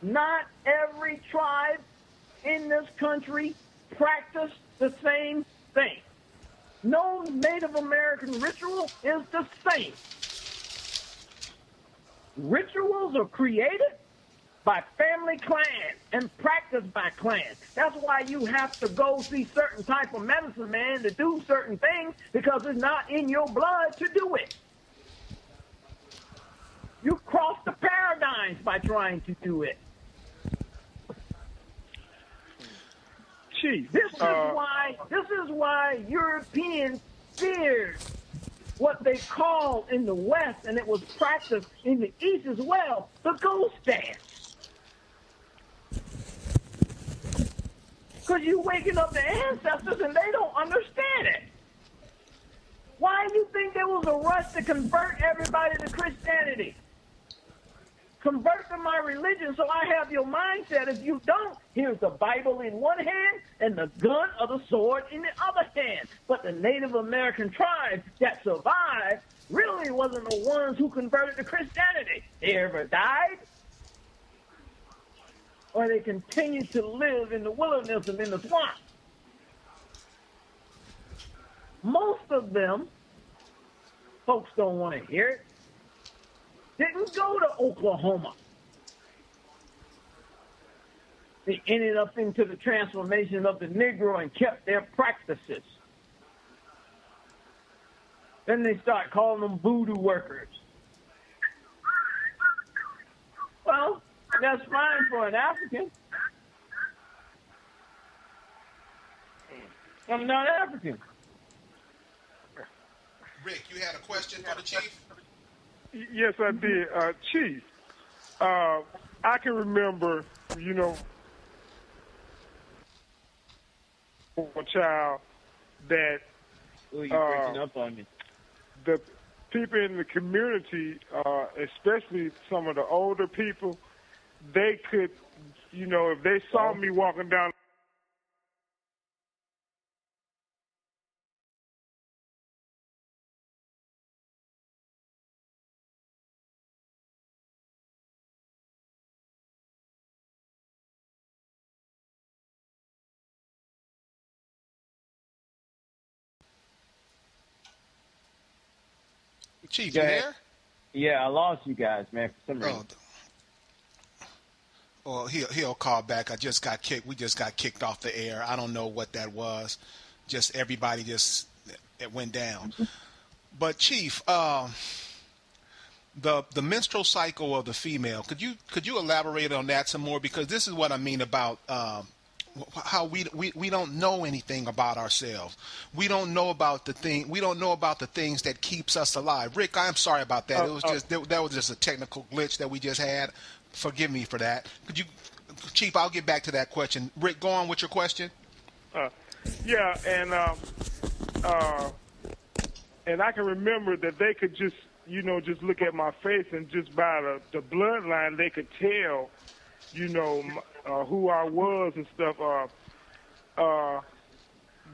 Not every tribe in this country practice the same thing. No Native American ritual is the same. Rituals are created by family clans and practiced by clans. That's why you have to go see certain type of medicine man to do certain things, because it's not in your blood to do it. You cross the paradigms by trying to do it. Chief, this is why Europeans feared what they called in the West, and it was practiced in the East as well, the ghost dance. Because you're waking up the ancestors and they don't understand it. Why do you think there was a rush to convert everybody to Christianity? Convert to my religion so I have your mindset. If you don't, here's the Bible in one hand and the gun or the sword in the other hand. But the Native American tribes that survived really wasn't the ones who converted to Christianity. They ever died, or they continued to live in the wilderness and in the swamp. Most of them, folks don't want to hear it, didn't go to Oklahoma. They ended up into the transformation of the Negro and kept their practices. Then they start calling them voodoo workers. Well, that's fine for an African. I'm not African. Rick, you had a question for the chief? Yes, I did. Chief, I can remember, a child that you're breaking up on me. The people in the community, especially some of the older people, they could, if they saw me walking down Chief, you there? Yeah, I lost you guys, man, for some reason. Well, he'll call back. We just got kicked off the air. I don't know what that was. Just everybody it went down. But Chief, the menstrual cycle of the female, could you elaborate on that some more? Because this is what I mean about how we don't know anything about ourselves. We don't know about the things that keeps us alive. Rick, I'm sorry about that. It was that was just a technical glitch that we just had. Forgive me for that. Could you, Chief? I'll get back to that question. Rick, go on with your question. Yeah, and I can remember that they could just look at my face, and just by the bloodline they could tell, who I was and stuff.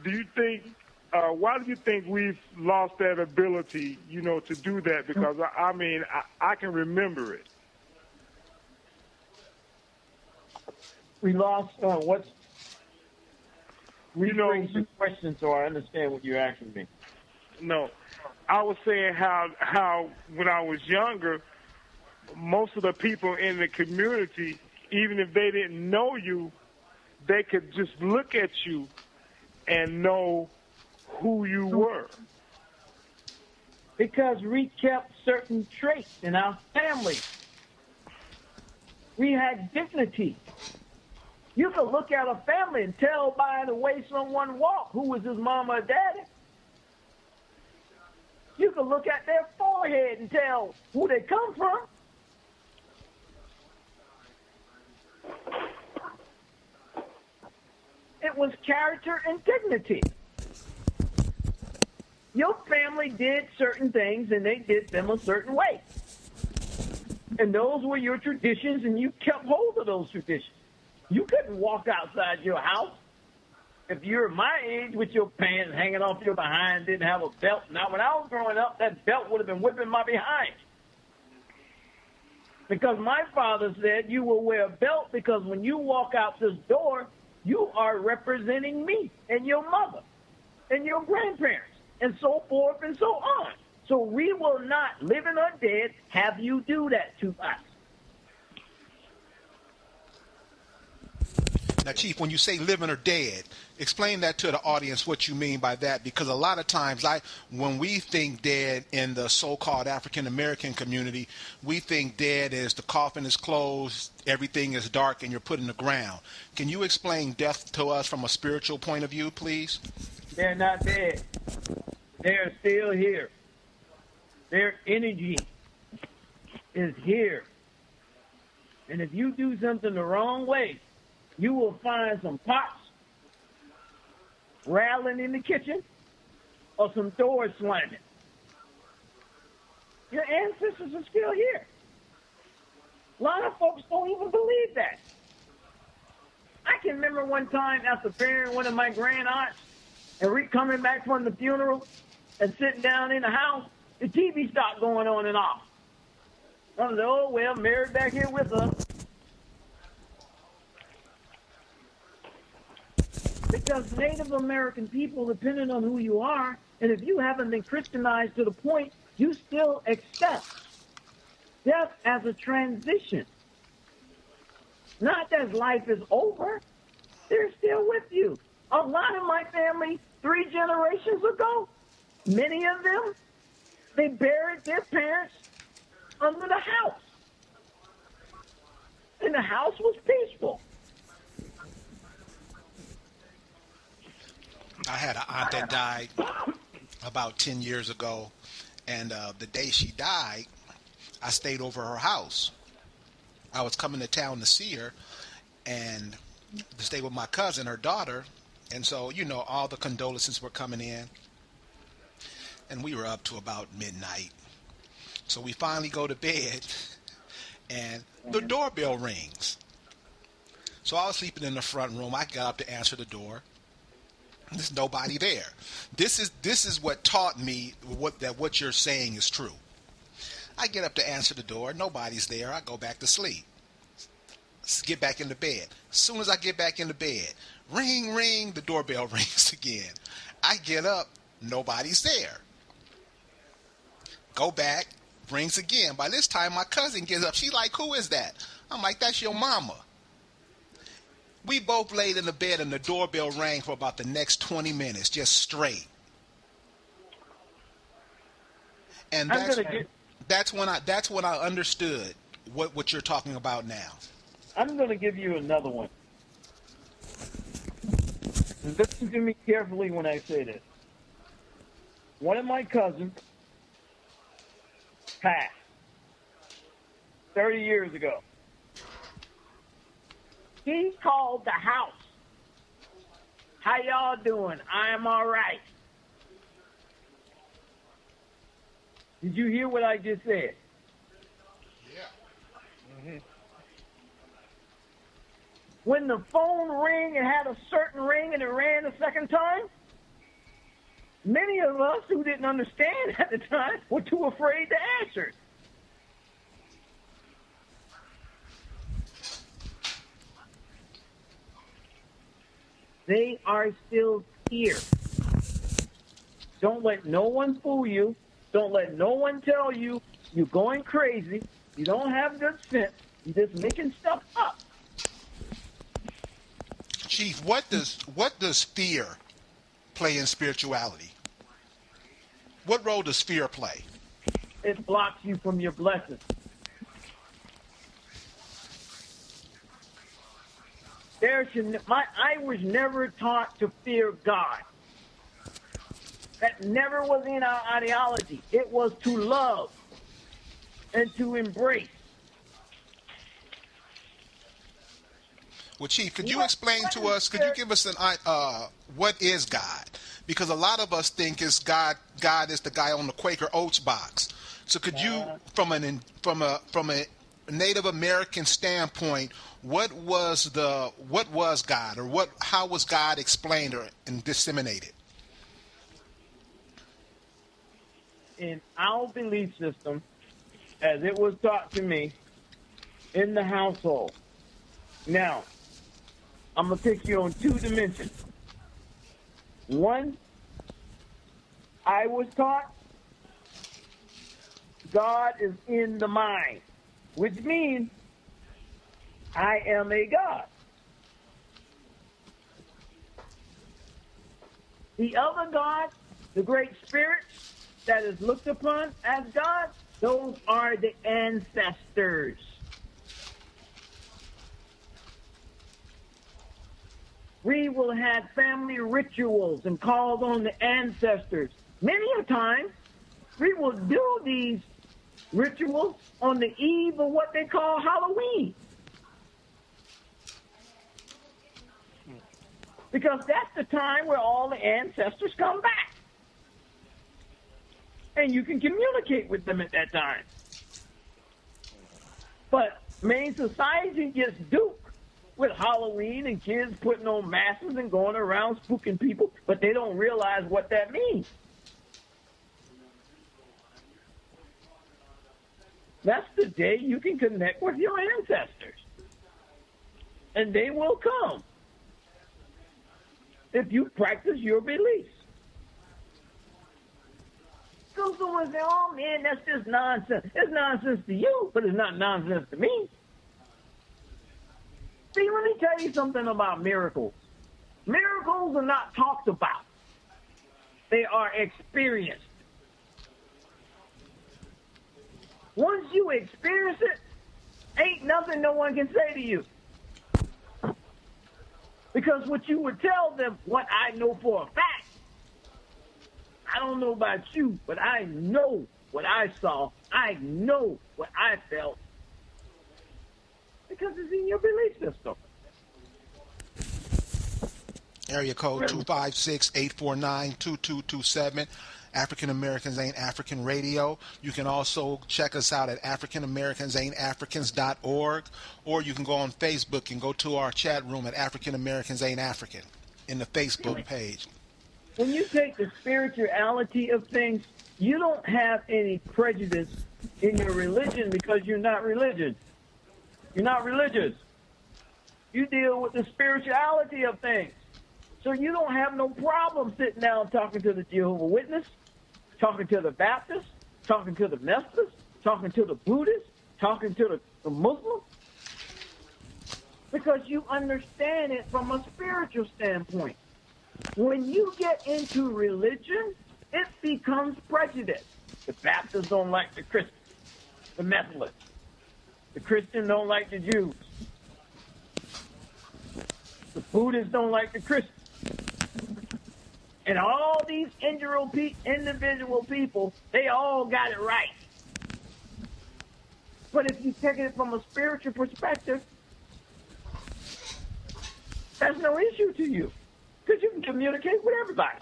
Do you think? Why do you think we've lost that ability, to do that? Because I can remember it. We lost what's? Rephrase the question so I understand what you're asking me. No, I was saying how when I was younger, most of the people in the community, even if they didn't know you, they could just look at you and know who you were. Because we kept certain traits in our family. We had dignity. You could look at a family and tell by the way someone walked who was his mama or daddy. You could look at their forehead and tell who they come from. It was character and dignity. Your family did certain things, and they did them a certain way. And those were your traditions, and you kept hold of those traditions. You couldn't walk outside your house if you're my age with your pants hanging off your behind, didn't have a belt. Now, when I was growing up, that belt would have been whipping my behind. Because my father said you will wear a belt because when you walk out this door, you are representing me and your mother and your grandparents and so forth and so on. So we will not, living or dead, have you do that to us. Now, Chief, when you say living or dead, explain that to the audience what you mean by that, because a lot of times when we think dead in the so-called African-American community, we think dead is the coffin is closed, everything is dark, and you're put in the ground. Can you explain death to us from a spiritual point of view, please? They're not dead. They're still here. Their energy is here. And if you do something the wrong way, you will find some pots rattling in the kitchen or some doors slamming. Your ancestors are still here. A lot of folks don't even believe that. I can remember one time after burying one of my grand aunts and coming back from the funeral and sitting down in the house, the TV stopped going on and off. I was like, oh, well, Mary's back here with us. Because Native American people, depending on who you are, and if you haven't been Christianized to the point, you still accept death as a transition. Not that life is over. They're still with you. A lot of my family, 3 generations ago, many of them, they buried their parents under the house. And the house was peaceful. I had an aunt that died about 10 years ago, and the day she died, I stayed over her house. I was coming to town to see her and to stay with my cousin, her daughter, and so, all the condolences were coming in, and we were up to about midnight. So we finally go to bed, and the doorbell rings. So I was sleeping in the front room. I got up to answer the door. There's nobody there. This is what taught me that what you're saying is true. I get up to answer the door. Nobody's there. I go back to sleep. Get back into bed. As soon as I get back into bed, ring, ring, the doorbell rings again. I get up. Nobody's there. Go back. Rings again. By this time, my cousin gets up. She's like, who is that? I'm like, that's your mama. We both laid in the bed and the doorbell rang for about the next 20 minutes, just straight. And that's when I understood what you're talking about now. I'm going to give you another one. Listen to me carefully when I say this. One of my cousins passed 30 years ago. He called the house. How y'all doing? I am all right. Did you hear what I just said? Yeah. Mm-hmm. When the phone rang, it had a certain ring and it rang a second time. Many of us who didn't understand at the time were too afraid to answer. They are still here. Don't let no one fool you. Don't let no one tell you you're going crazy. You don't have good sense. You're just making stuff up. Chief, what does fear play in spirituality? What role does fear play? It blocks you from your blessings. I was never taught to fear God. That never was in our ideology. It was to love and to embrace. Well, Chief, could you explain to us, could you give us what is God? Because a lot of us think it's God is the guy on the Quaker Oats box. So could you, from a Native American standpoint, what was God, or how was God explained and disseminated? In our belief system, as it was taught to me, in the household. Now, I'm going to take you on two dimensions. One, I was taught God is in the mind, which means I am a God. The other God, the Great Spirit that is looked upon as God, those are the ancestors. We will have family rituals and call on the ancestors. Many a time, we will do these rituals on the eve of what they call Halloween. Because that's the time where all the ancestors come back. And you can communicate with them at that time. But main society gets duped with Halloween and kids putting on masks and going around spooking people, but they don't realize what that means. That's the day you can connect with your ancestors. And they will come if you practice your beliefs. So someone say, oh man, that's just nonsense. It's nonsense to you, but it's not nonsense to me. See, let me tell you something about miracles. Miracles are not talked about. They are experienced. Once you experience it, ain't nothing no one can say to you. Because what you would tell them, what I know for a fact, I don't know about you, but I know what I saw. I know what I felt. Because it's in your belief system. Area code 256-849-2227. African Americans Ain't African Radio. You can also check us out at AfricanAmericans.org, or you can go on Facebook and go to our chat room at African Americans Ain't African in the Facebook page. When you take the spirituality of things, you don't have any prejudice in your religion because you're not religious. You're not religious. You deal with the spirituality of things. So you don't have no problem sitting down talking to the Jehovah's Witness, talking to the Baptists, talking to the Methodists, talking to the Buddhists, talking to the Muslims. Because you understand it from a spiritual standpoint. When you get into religion, it becomes prejudice. The Baptists don't like the Christians, the Methodists. The Christians don't like the Jews. The Buddhists don't like the Christians. And all these individual people, they all got it right. But if you take it from a spiritual perspective, that's no issue to you. Because you can communicate with everybody.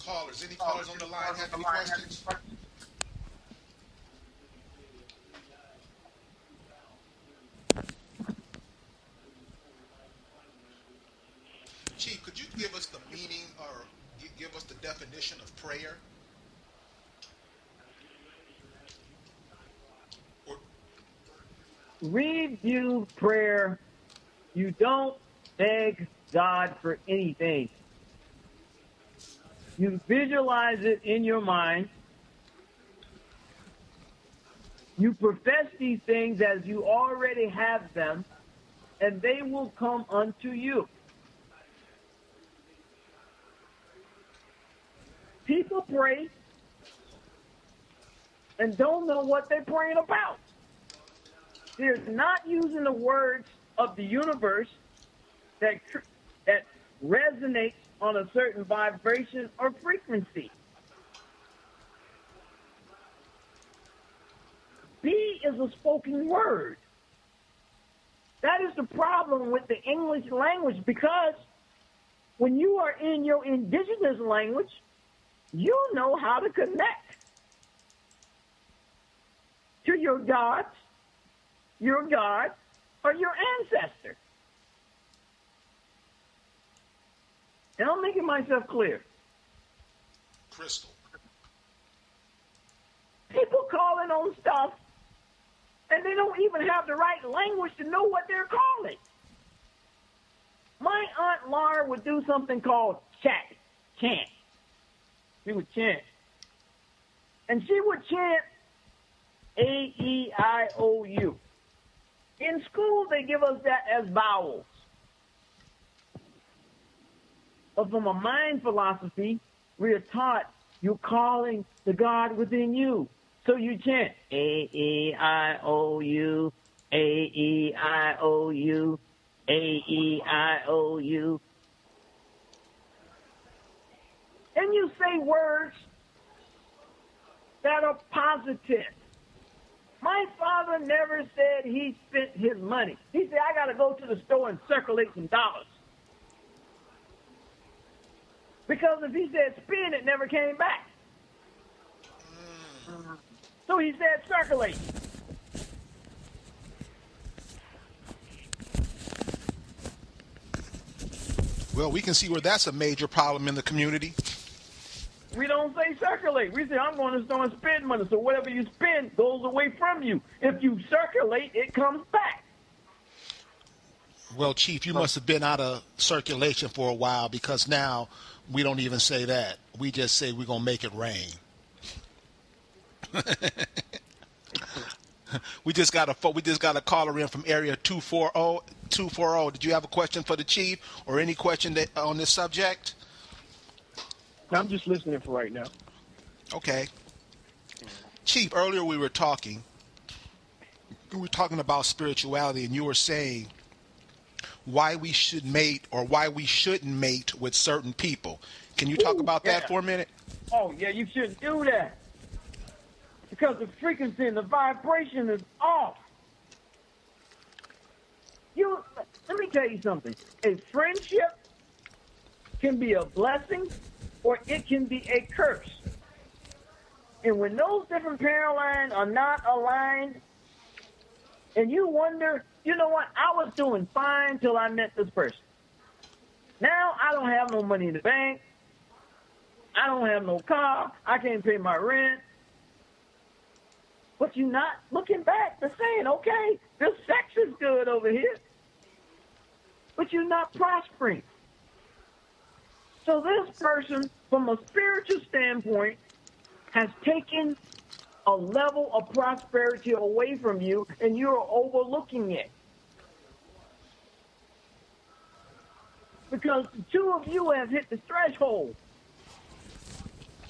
Callers, any callers on the line have any questions? Chief, could you give us the meaning or give us the definition of prayer? Review prayer. You don't beg God for anything. You visualize it in your mind. You profess these things as you already have them, and they will come unto you. People pray and don't know what they're praying about. They're not using the words of the universe that resonates on a certain vibration or frequency. B is a spoken word. That is the problem with the English language, because when you are in your indigenous language, you know how to connect to your gods, your God, or your ancestor. And I'm making myself clear. Crystal. People calling on stuff, and they don't even have the right language to know what they're calling. My Aunt Laura would do something called chant. She would chant. And she would chant A-E-I-O-U. In school, they give us that as vowels. But from a mind philosophy, we are taught you're calling the God within you. So you chant A-E-I-O-U, A-E-I-O-U, A-E-I-O-U. And you say words that are positive. My father never said he spent his money. He said, I got to go to the store and circulate some dollars. Because if he said spend, it never came back. So he said circulate. Well, we can see where that's a major problem in the community. We don't say circulate. We say, I'm going to the store and spend money. So whatever you spend goes away from you. If you circulate, it comes back. Well, Chief, you must have been out of circulation for a while, because now we don't even say that. We just say we're going to make it rain. We just got a caller in from area 240. Did you have a question for the Chief or any question on this subject? I'm just listening for right now. Okay. Chief, earlier we were talking about spirituality, and you were saying why we should mate or why we shouldn't mate with certain people. Can you talk about that for a minute? Oh, yeah, you shouldn't do that. Because the frequency and the vibration is off. Let me tell you something. A friendship can be a blessing or it can be a curse. And when those different parallel lines are not aligned, and you wonder, you know what, I was doing fine till I met this person. Now I don't have no money in the bank. I don't have no car. I can't pay my rent. But you're not looking back to saying, okay, this sex is good over here. But you're not prospering. So this person, from a spiritual standpoint, has taken a level of prosperity away from you, and you're overlooking it. Because the two of you have hit the threshold.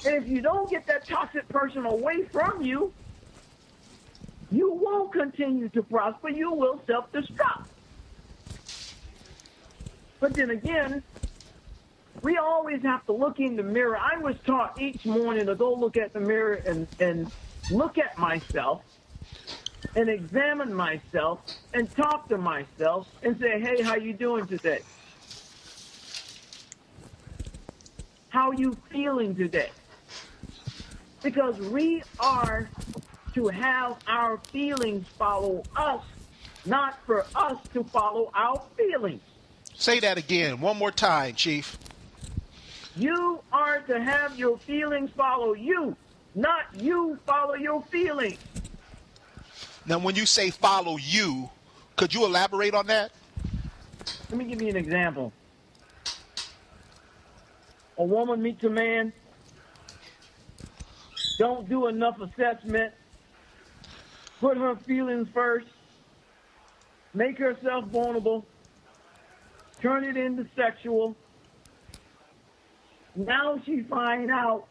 And if you don't get that toxic person away from you, you won't continue to prosper. You will self-destruct. But then again, we always have to look in the mirror. I was taught each morning to go look at the mirror and look at myself and examine myself and talk to myself and say, hey, how you doing today? How you feeling today? Because we are to have our feelings follow us, not for us to follow our feelings. Say that again, one more time, Chief. You are to have your feelings follow you, not you follow your feelings. Now, when you say follow you, could you elaborate on that? Let me give you an example. A woman meets a man, don't do enough assessment, put her feelings first, make herself vulnerable, turn it into sexual. Now she finds out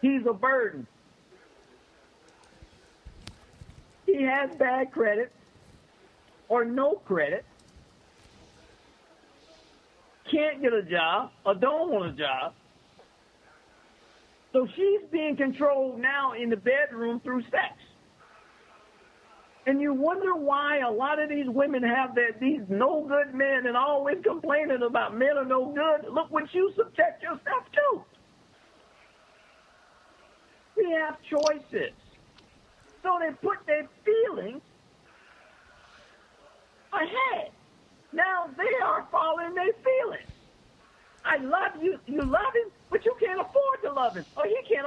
he's a burden. He has bad credit or no credit, can't get a job or don't want a job. So she's being controlled now in the bedroom through sex. And you wonder why a lot of these women have these no good men and always complaining about men are no good. Look what you subject yourself to. We have choices. So they put their feelings ahead. Now they are following their feelings. I love you. You love him, but you can't afford to love him. Or he can't.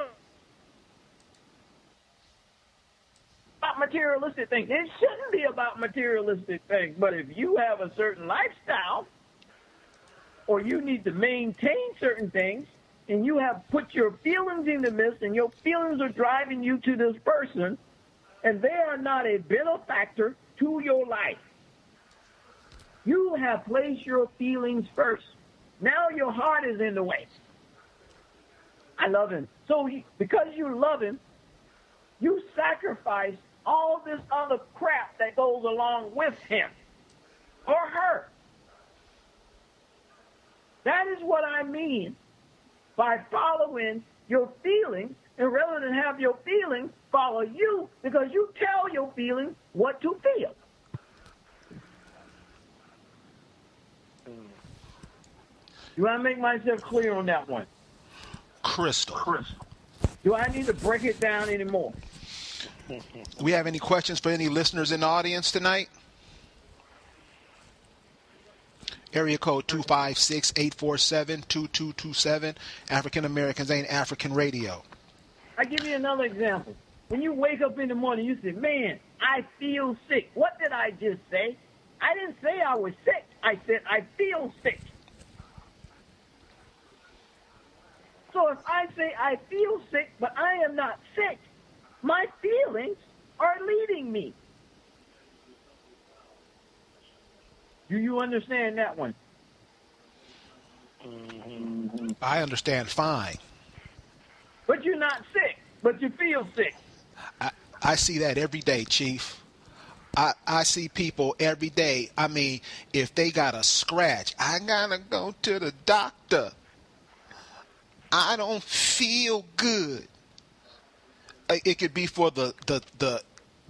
materialistic things. It shouldn't be about materialistic things. But if you have a certain lifestyle, or you need to maintain certain things, and you have put your feelings in the midst, and your feelings are driving you to this person, and they are not a benefactor to your life. You have placed your feelings first. Now your heart is in the way. I love him. So because you love him, you sacrifice all this other crap that goes along with him or her. That is what I mean by following your feelings, and rather than have your feelings follow you, because you tell your feelings what to feel. Do I make myself clear on that one? Crystal. Do I need to break it down anymore? We have any questions for any listeners in the audience tonight? Area code 256-847-2227. African Americans Ain't African Radio. I give you another example. When you wake up in the morning, you say, man, I feel sick. What did I just say? I didn't say I was sick. I said I feel sick. So if I say I feel sick, but I am not sick, my feelings are leading me. Do you understand that one? I understand fine. But you're not sick, but you feel sick. I see that every day, Chief. I see people every day. I mean, if they got a scratch, I gotta go to the doctor. I don't feel good. It could be for the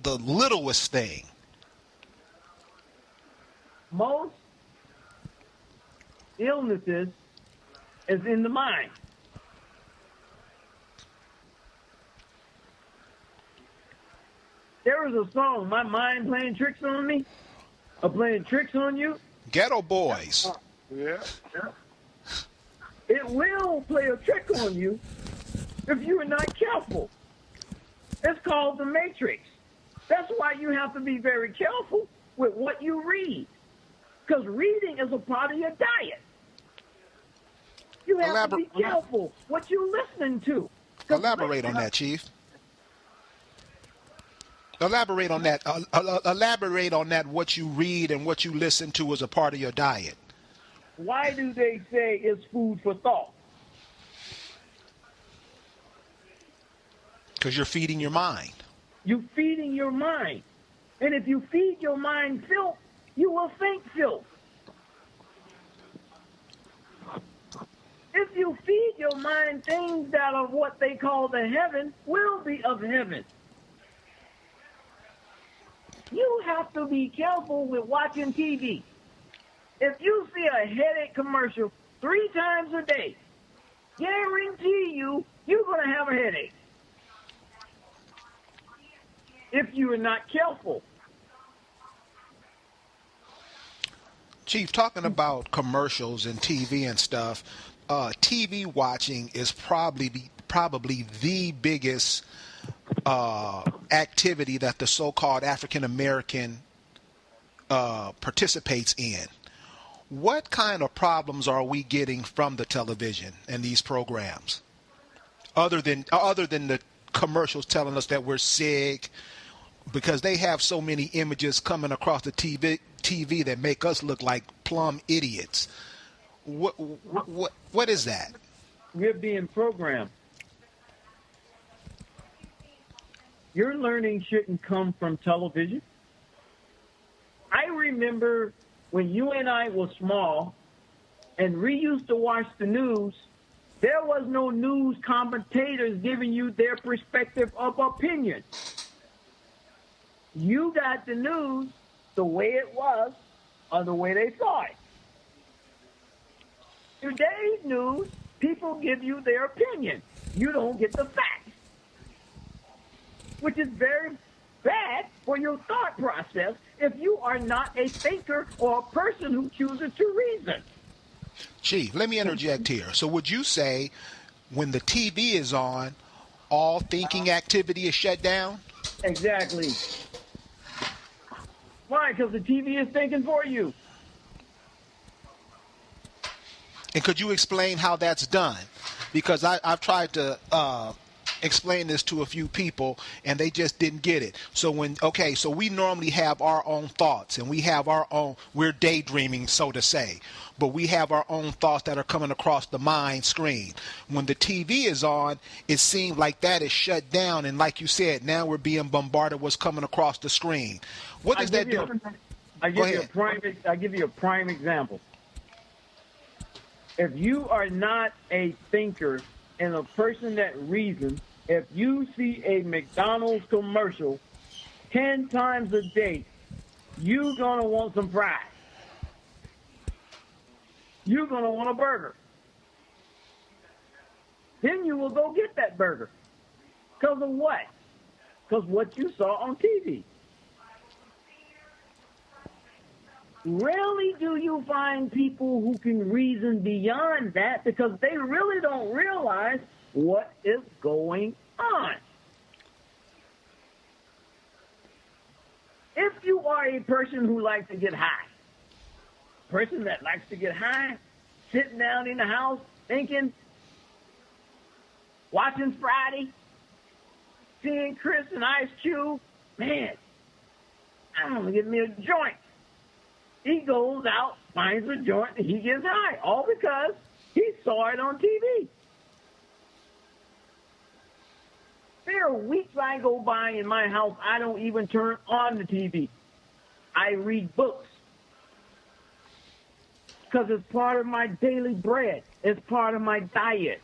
littlest thing. Most illnesses is in the mind. There was a song, My Mind Playing Tricks on Me, or Playing Tricks on You. Ghetto Boys. Yeah. It will play a trick on you if you are not careful. It's called the Matrix. That's why you have to be very careful with what you read, because reading is a part of your diet. You have to be careful what you're listening to. Elaborate on that, Chief. Elaborate on that. Elaborate on that. What you read and what you listen to is a part of your diet. Why do they say it's food for thought? Because you're feeding your mind. You're feeding your mind. And if you feed your mind filth, you will think filth. If you feed your mind things that are what they call the heaven, will be of heaven. You have to be careful with watching TV. If you see a headache commercial 3 times a day, guarantee you, you're going to have a headache. If you are not careful. Chief, talking about commercials and TV and stuff, TV watching is probably the biggest activity that the so-called African American participates in. What kind of problems are we getting from the television and these programs, other than the commercials telling us that we're sick, because they have so many images coming across the TV that make us look like plumb idiots? What is that? We're being programmed. Your learning shouldn't come from television. I remember when you and I were small and we used to watch the news, there was no news commentators giving you their perspective of opinion. You got the news the way it was or the way they saw it. Today's news, people give you their opinion. You don't get the facts, which is very bad for your thought process if you are not a thinker or a person who chooses to reason. Chief, let me interject here. So would you say when the TV is on, all thinking activity is shut down? Exactly. Why? Because the TV is thinking for you. And could you explain how that's done? Because I've tried to explain this to a few people, and they just didn't get it. So so we normally have our own thoughts, and we have our own, we're daydreaming, so to say, but we have our own thoughts that are coming across the mind screen. When the TV is on, it seems like that is shut down, and like you said, now we're being bombarded with what's coming across the screen. What does that do? I give you a prime example. If you are not a thinker and a person that reasons, if you see a McDonald's commercial 10 times a day, you're going to want some fries. You're going to want a burger. Then you will go get that burger. Because of what? Because what you saw on TV. Rarely do you find people who can reason beyond that because they really don't realize what is going on. If you are a person who likes to get high, sitting down in the house thinking, watching Friday, seeing Chris and Ice Cube, man, I'm going to get me a joint. He goes out, finds a joint, and he gets high, all because he saw it on TV. There are weeks I go by in my house, I don't even turn on the TV. I read books. Because it's part of my daily bread. It's part of my diet.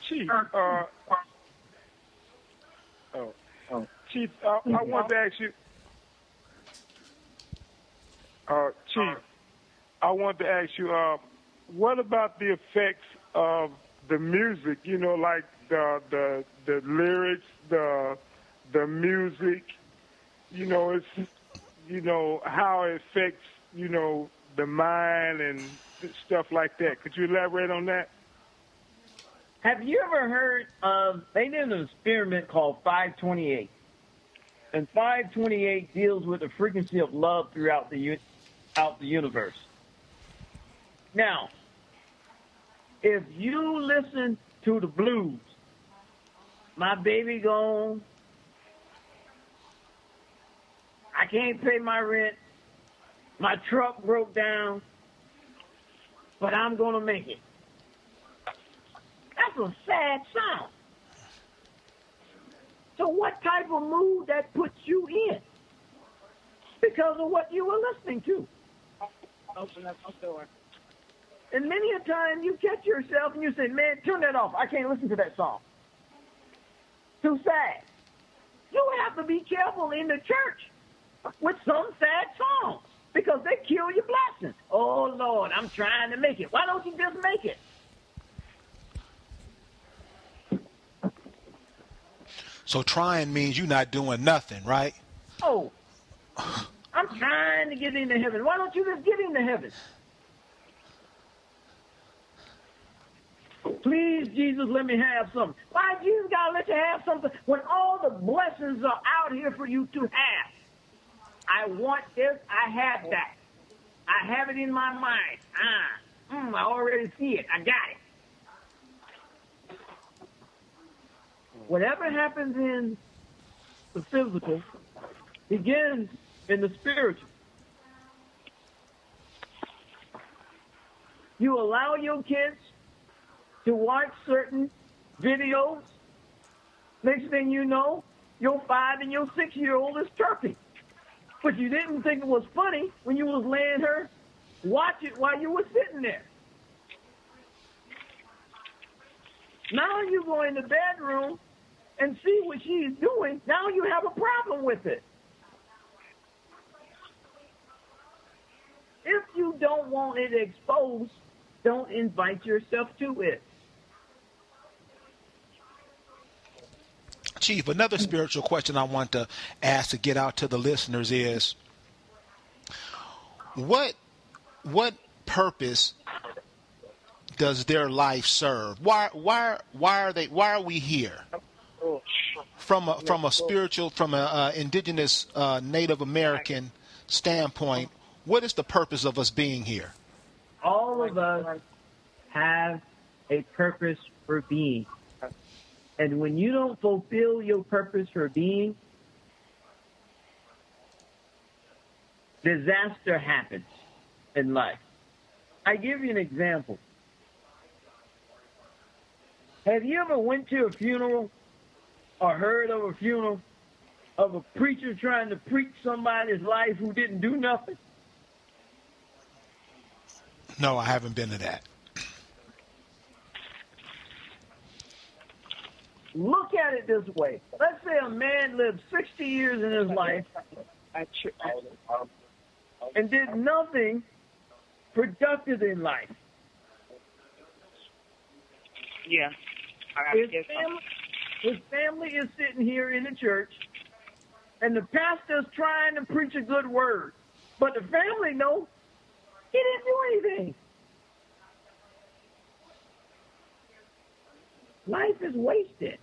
Chief, Chief, I want to ask you, Chief, I want to ask you, what about the effects of the music? You know, like the lyrics, the music. You know, it's how it affects the mind and stuff like that. Could you elaborate on that? Have you ever heard of? They did an experiment called 528, and 528 deals with the frequency of love throughout the universe. Now, if you listen to the blues, my baby gone, I can't pay my rent, my truck broke down, but I'm going to make it. That's a sad sound. So what type of mood that puts you in? Because of what you were listening to. Open up my door. And many a time you catch yourself and you say, man, turn that off. I can't listen to that song. Too sad. You have to be careful in the church with some sad songs because they kill your blessings. Oh, Lord, I'm trying to make it. Why don't you just make it? So trying means you're not doing nothing, right? Oh, I'm trying to get into heaven. Why don't you just get into heaven? Please, Jesus, let me have something. Why, Jesus got to let you have something when all the blessings are out here for you to have? I want this. I have that. I have it in my mind. I already see it. I got it. Whatever happens in the physical begins in the spiritual. You allow your kids to watch certain videos. Next thing you know, your 5 and your 6-year-old is turkey. But you didn't think it was funny when you was laying her watch it while you were sitting there. Now you go in the bedroom and see what she's doing. Now you have a problem with it. If you don't want it exposed, don't invite yourself to it. Chief, another spiritual question I want to ask to get out to the listeners is, what purpose does their life serve? Why are we here? from a spiritual, from a indigenous Native American standpoint, what is the purpose of us being here? All of us have a purpose for being. And when you don't fulfill your purpose for being, disaster happens in life. I give you an example. Have you ever went to a funeral or heard of a funeral of a preacher trying to preach somebody's life who didn't do nothing? No, I haven't been to that. Look at it this way. Let's say a man lived 60 years in his life and did nothing productive in life. Yeah. His family is sitting here in the church, and the pastor's trying to preach a good word. But the family knows he didn't do anything. Life is wasted.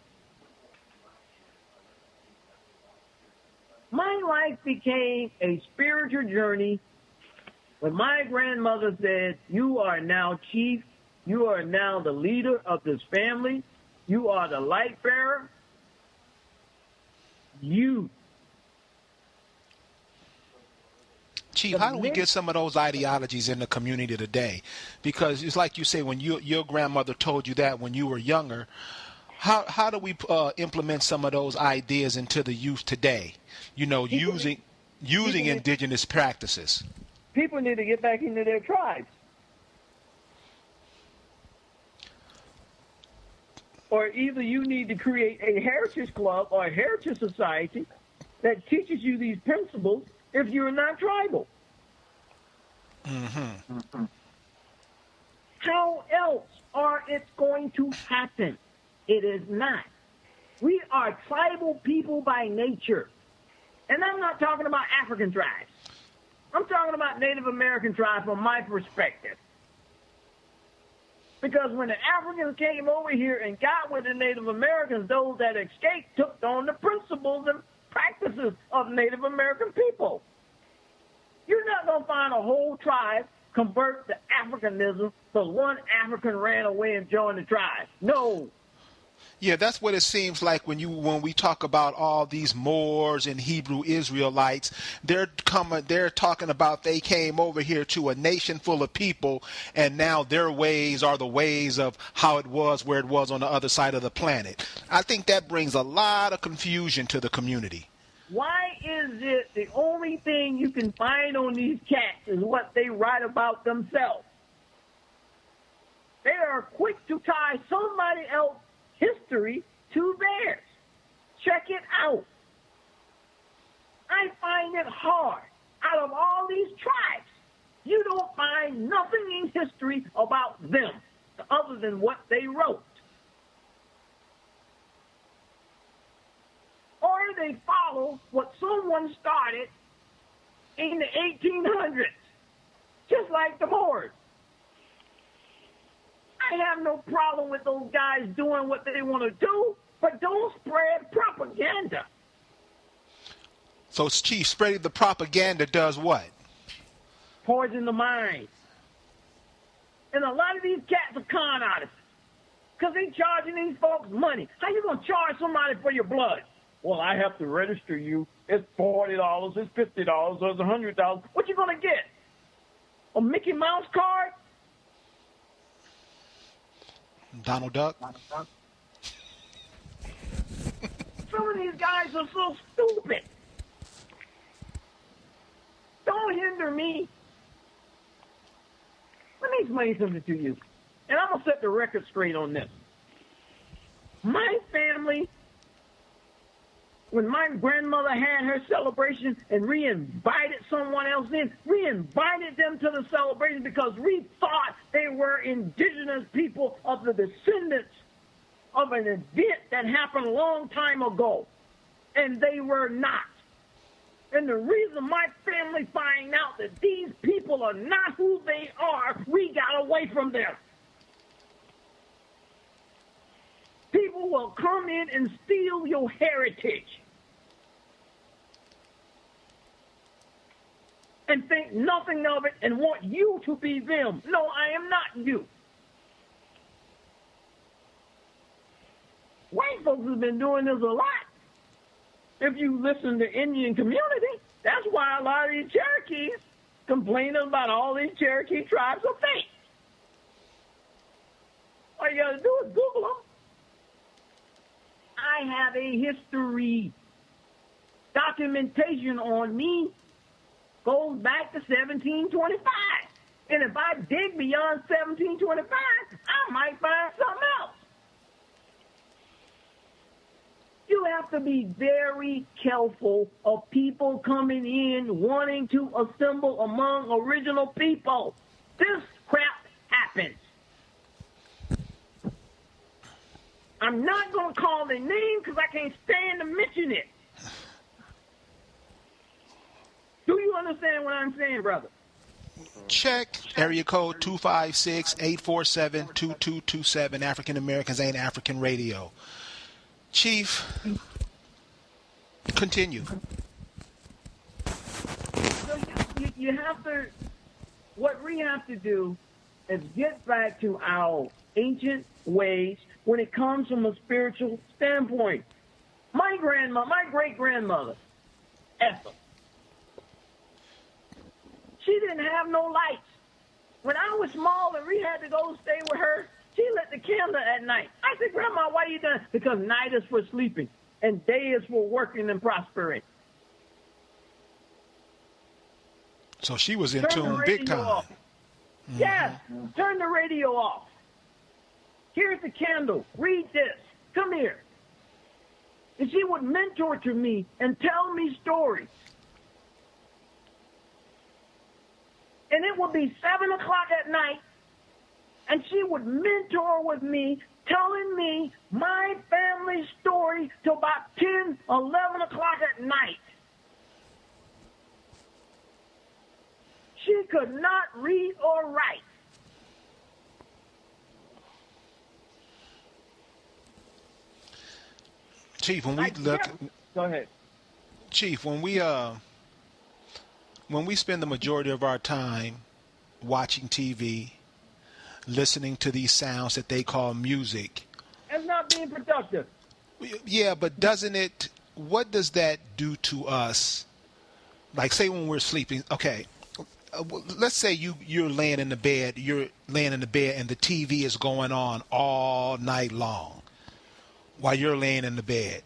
My life became a spiritual journey when my grandmother said, "You are now chief. You are now the leader of this family. You are the light bearer. You." Chief, how do we get some of those ideologies in the community today? Because it's like you say, when your grandmother told you that when you were younger, how do we implement some of those ideas into the youth today? You know, using indigenous practices. People need to get back into their tribes. Or either you need to create a heritage club or a heritage society that teaches you these principles if you're not tribal. Mm-hmm. How else are it going to happen? It is not. We are tribal people by nature. And I'm not talking about African tribes. I'm talking about Native American tribes from my perspective. Because when the Africans came over here and got with the Native Americans, those that escaped took on the principles and practices of Native American people. You're not going to find a whole tribe convert to Africanism because one African ran away and joined the tribe. No. Yeah, that's what it seems like when we talk about all these Moors and Hebrew Israelites. They're talking about they came over here to a nation full of people, and now their ways are the ways of how it was where it was on the other side of the planet. I think that brings a lot of confusion to the community. Why is it the only thing you can find on these cats is what they write about themselves? They are quick to tie somebody else's history to theirs. Check it out. I find it hard. Out of all these tribes, you don't find nothing in history about them other than what they wrote. Or they follow what someone started in the 1800s, just like the Moors. I have no problem with those guys doing what they want to do, but don't spread propaganda. So, Chief, spreading the propaganda does what? Poison the mind. And a lot of these cats are con artists because they charging these folks money. How you going to charge somebody for your blood? Well, I have to register you. It's $40, it's $50, it's $100. What you going to get? A Mickey Mouse card? Donald Duck? Some of these guys are so stupid. Don't hinder me. Let me explain something to you. And I'm going to set the record straight on this. My family, when my grandmother had her celebration and we invited someone else in, we invited them to the celebration because we thought they were indigenous people of the descendants of an event that happened a long time ago. And they were not. And the reason my family find out that these people are not who they are, we got away from them. People will come in and steal your heritage and think nothing of it and want you to be them. No, I am not you. White folks have been doing this a lot. If you listen to Indian community, that's why a lot of these Cherokees complain about all these Cherokee tribes are fake. All you got to do is Google them. I have a history. Documentation on me goes back to 1725. And if I dig beyond 1725, I might find something else. You have to be very careful of people coming in wanting to assemble among original people. This crap happens. I'm not going to call their name because I can't stand to mention it. Do you understand what I'm saying, brother? Check area code 256-847-2227. African Americans Ain't African Radio. Chief, continue. So you have to, what we have to do is get back to our ancient ways when it comes from a spiritual standpoint. My great-grandmother, Ethel, she didn't have no lights. When I was small and we had to go stay with her, she lit the candle at night. I said, Grandma, why are you doing? Because night is for sleeping and day is for working and prospering. So she was in tune big time. Mm-hmm. Yes, turn the radio off. Here's the candle. Read this. Come here. And she would mentor to me and tell me stories. And it would be 7 o'clock at night, and she would mentor with me, telling me my family story till about 10, 11 o'clock at night. She could not read or write. Chief, when we look, go ahead. Chief, when we spend the majority of our time watching TV, listening to these sounds that they call music, it's not being productive. Yeah, but what does that do to us? Like, say when we're sleeping, okay, let's say you're laying in the bed, and the TV is going on all night long while you're laying in the bed.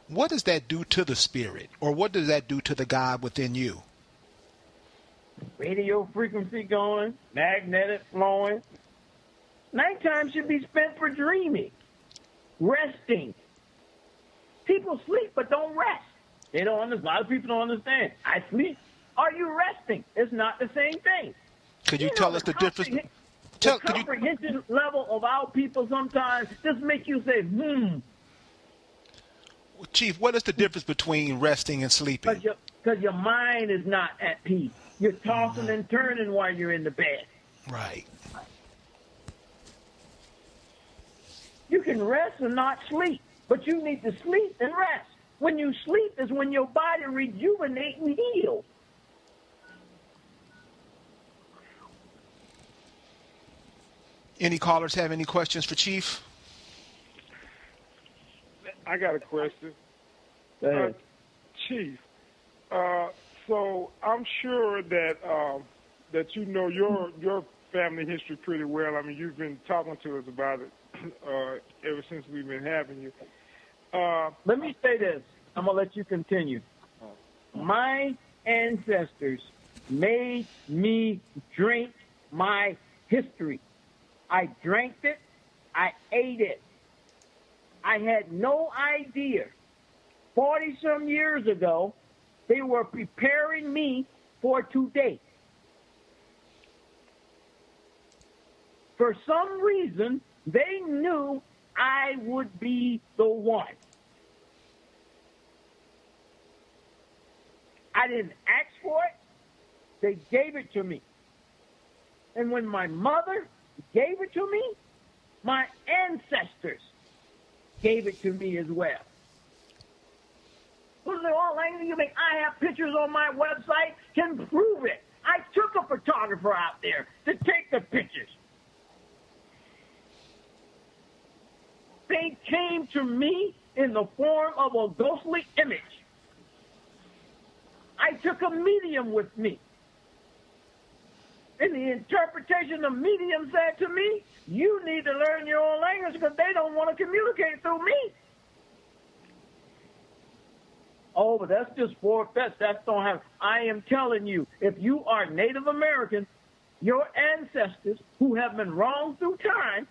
What does that do to the spirit, or what does that do to the God within you? Radio frequency going, magnetic flowing. Nighttime should be spent for dreaming, resting. People sleep but don't rest. They don't understand. A lot of people don't understand. I sleep. Are you resting? It's not the same thing. Could you tell us the difference? The comprehension level of our people sometimes just make you say, Chief, what is the difference between resting and sleeping? Because your mind is not at peace. You're tossing and turning while you're in the bed. Right. You can rest and not sleep, but you need to sleep and rest. When you sleep is when your body rejuvenates and heals. Any callers have any questions for Chief? I got a question. Go ahead. Chief, so I'm sure that that you know your family history pretty well. I mean, you've been talking to us about it ever since we've been having you. Let me say this. I'm going to let you continue. My ancestors made me drink my history. I drank it. I ate it. I had no idea. 40-some years ago, they were preparing me for today. For some reason, they knew I would be the one. I didn't ask for it. They gave it to me. And when my mother gave it to me, my ancestors gave it to me as well. Well, all Langley, you think I have pictures on my website? Can prove it. I took a photographer out there to take the pictures. They came to me in the form of a ghostly image. I took a medium with me. And the interpretation the medium said to me, you need to learn your own language because they don't want to communicate through me. Oh, but that's just far-fetched. That don't have. I am telling you, if you are Native American, your ancestors who have been wrong through time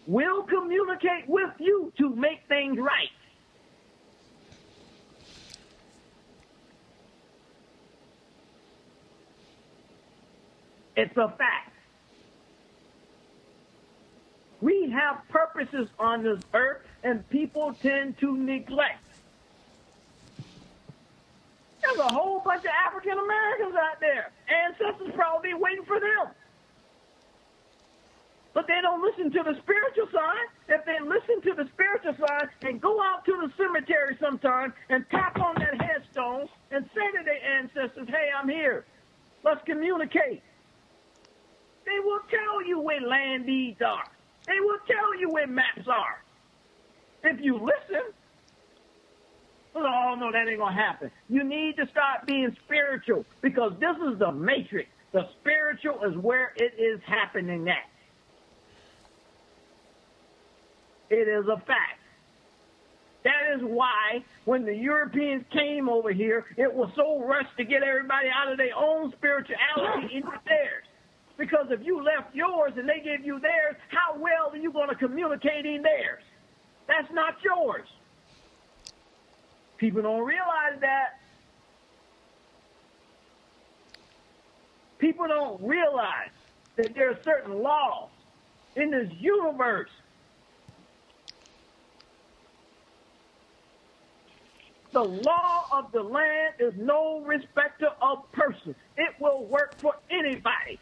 will communicate with you to make things right. It's a fact. We have purposes on this earth, and people tend to neglect. There's a whole bunch of African Americans out there. Ancestors probably waiting for them. But they don't listen to the spiritual side. If they listen to the spiritual side and go out to the cemetery sometime and tap on that headstone and say to their ancestors, hey, I'm here. Let's communicate. They will tell you where land deeds are. They will tell you where maps are. If you listen, oh, no, that ain't going to happen. You need to start being spiritual because this is the matrix. The spiritual is where it is happening at. It is a fact. That is why when the Europeans came over here, it was so rushed to get everybody out of their own spirituality into theirs. Because if you left yours and they gave you theirs, how well are you going to communicate in theirs? That's not yours. People don't realize that. People don't realize that there are certain laws in this universe. The law of the land is no respecter of person. It will work for anybody.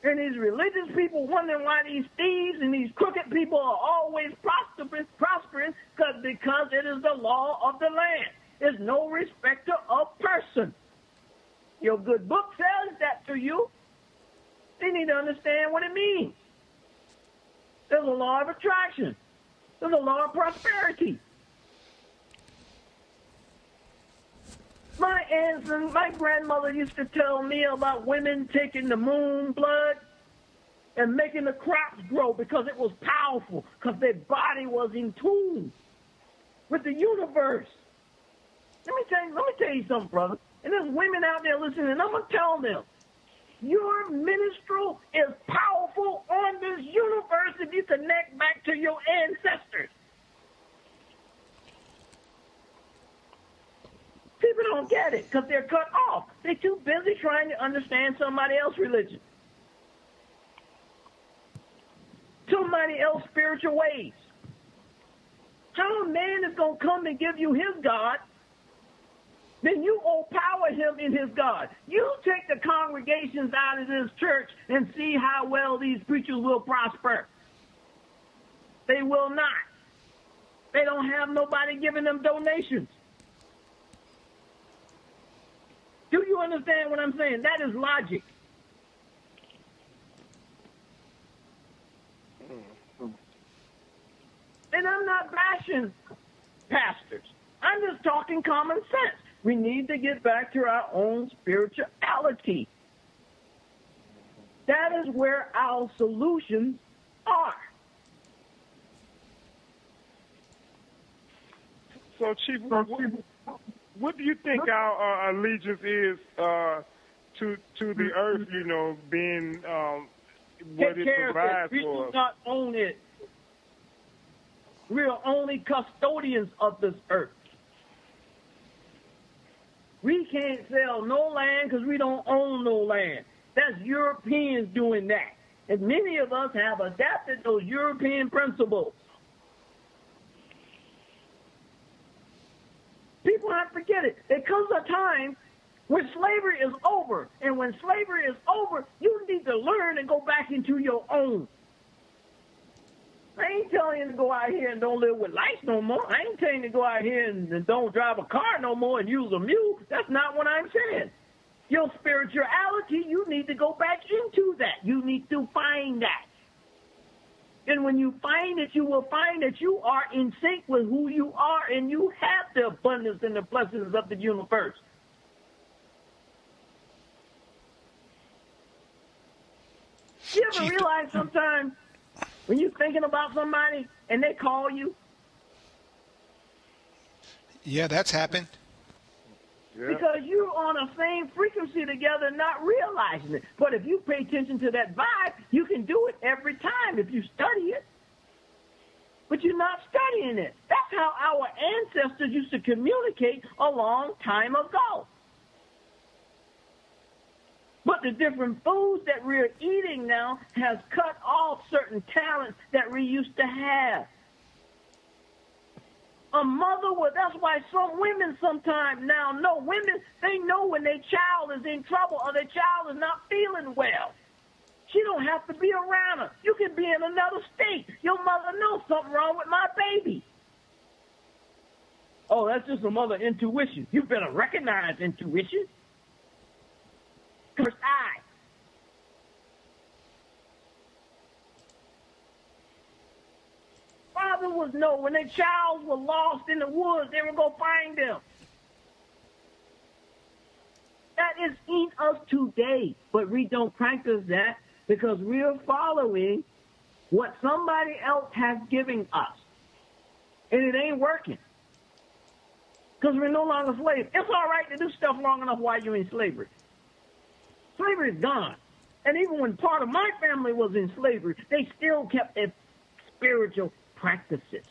And these religious people wondering why these thieves and these crooked people are always prospering because it is the law of the land. There's no respecter of person. Your good book says that to you. You need to understand what it means. There's a law of attraction. There's a law of prosperity. My aunts and my grandmother used to tell me about women taking the moon blood and making the crops grow because it was powerful, because their body was in tune with the universe. Let me tell you something, brother. And there's women out there listening, and I'm going to tell them, your minstrel is powerful on this universe if you connect back to your ancestors. People don't get it because they're cut off. They're too busy trying to understand somebody else's religion, somebody else's spiritual ways. How a man is going to come and give you his God, then you overpower him in his God. You take the congregations out of this church and see how well these preachers will prosper. They will not. They don't have nobody giving them donations. Do you understand what I'm saying? That is logic. And I'm not bashing pastors. I'm just talking common sense. We need to get back to our own spirituality. That is where our solutions are. So, Chief, what do you think our allegiance is to the earth, you know, being what it provides we for us? We do not own it. We are only custodians of this earth. We can't sell no land because we don't own no land. That's Europeans doing that. And many of us have adapted those European principles. People have to forget it. There comes a time when slavery is over. And when slavery is over, you need to learn and go back into your own. I ain't telling you to go out here and don't live with lights no more. I ain't telling you to go out here and don't drive a car no more and use a mule. That's not what I'm saying. Your spirituality, you need to go back into that. You need to find that. And when you find it, you will find that you are in sync with who you are, and you have the abundance and the blessings of the universe. You ever realize sometimes when you're thinking about somebody and they call you? Yeah, that's happened. Yeah. Because you're on the same frequency together, not realizing it. But if you pay attention to that vibe, you can do it every time if you study it. But you're not studying it. That's how our ancestors used to communicate a long time ago. But the different foods that we're eating now has cut off certain talents that we used to have. A mother would, that's why some women sometimes now know, women, they know when their child is in trouble or their child is not feeling well. She don't have to be around her. You can be in another state. Your mother knows something wrong with my baby. Oh, that's just a mother intuition. You better recognize intuition. First eye. Father would know when their child was lost in the woods, they would go find them. That is in us today, but we don't practice that because we are following what somebody else has given us. And it ain't working. Because we're no longer slaves. It's all right to do stuff long enough while you're in slavery. Slavery is gone. And even when part of my family was in slavery, they still kept their spiritual practices.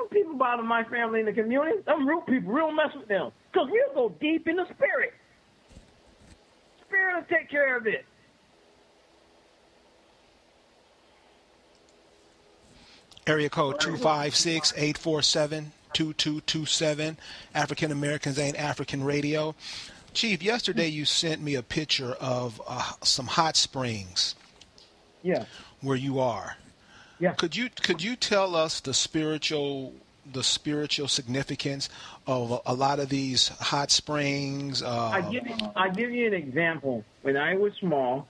People bother my family in the community. Them root people, real mess with them. Because we'll go deep in the spirit. Spirit will take care of it. Area code 256-847-2227. African Americans Ain't African Radio. Chief, yesterday you sent me a picture of some hot springs. Yeah. Where you are. Yeah. Could you tell us the spiritual significance of a lot of these hot springs? I give you an example. When I was small,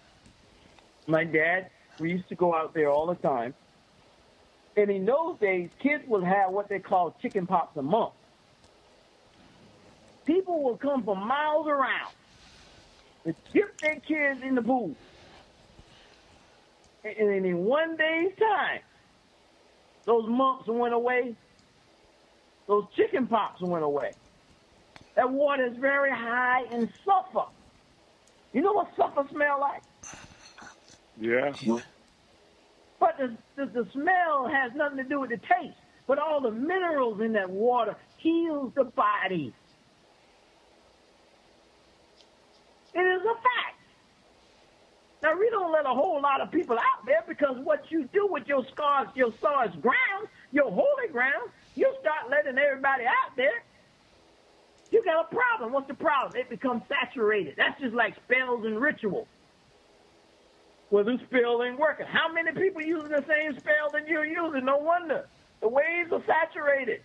my dad, we used to go out there all the time. And in those days, kids would have what they call chicken pox a month. People would come from miles around to dip their kids in the pool. And in one day's time, those mumps went away. Those chicken pox went away. That water is very high in sulfur. You know what sulfur smell like? Yeah. But the smell has nothing to do with the taste. But all the minerals in that water heals the body. It is a fact. Now, we don't let a whole lot of people out there because what you do with your source ground, your holy ground, you start letting everybody out there, you got a problem. What's the problem? It becomes saturated. That's just like spells and rituals. Well, this spell ain't working. How many people using the same spell that you're using? No wonder. The waves are saturated.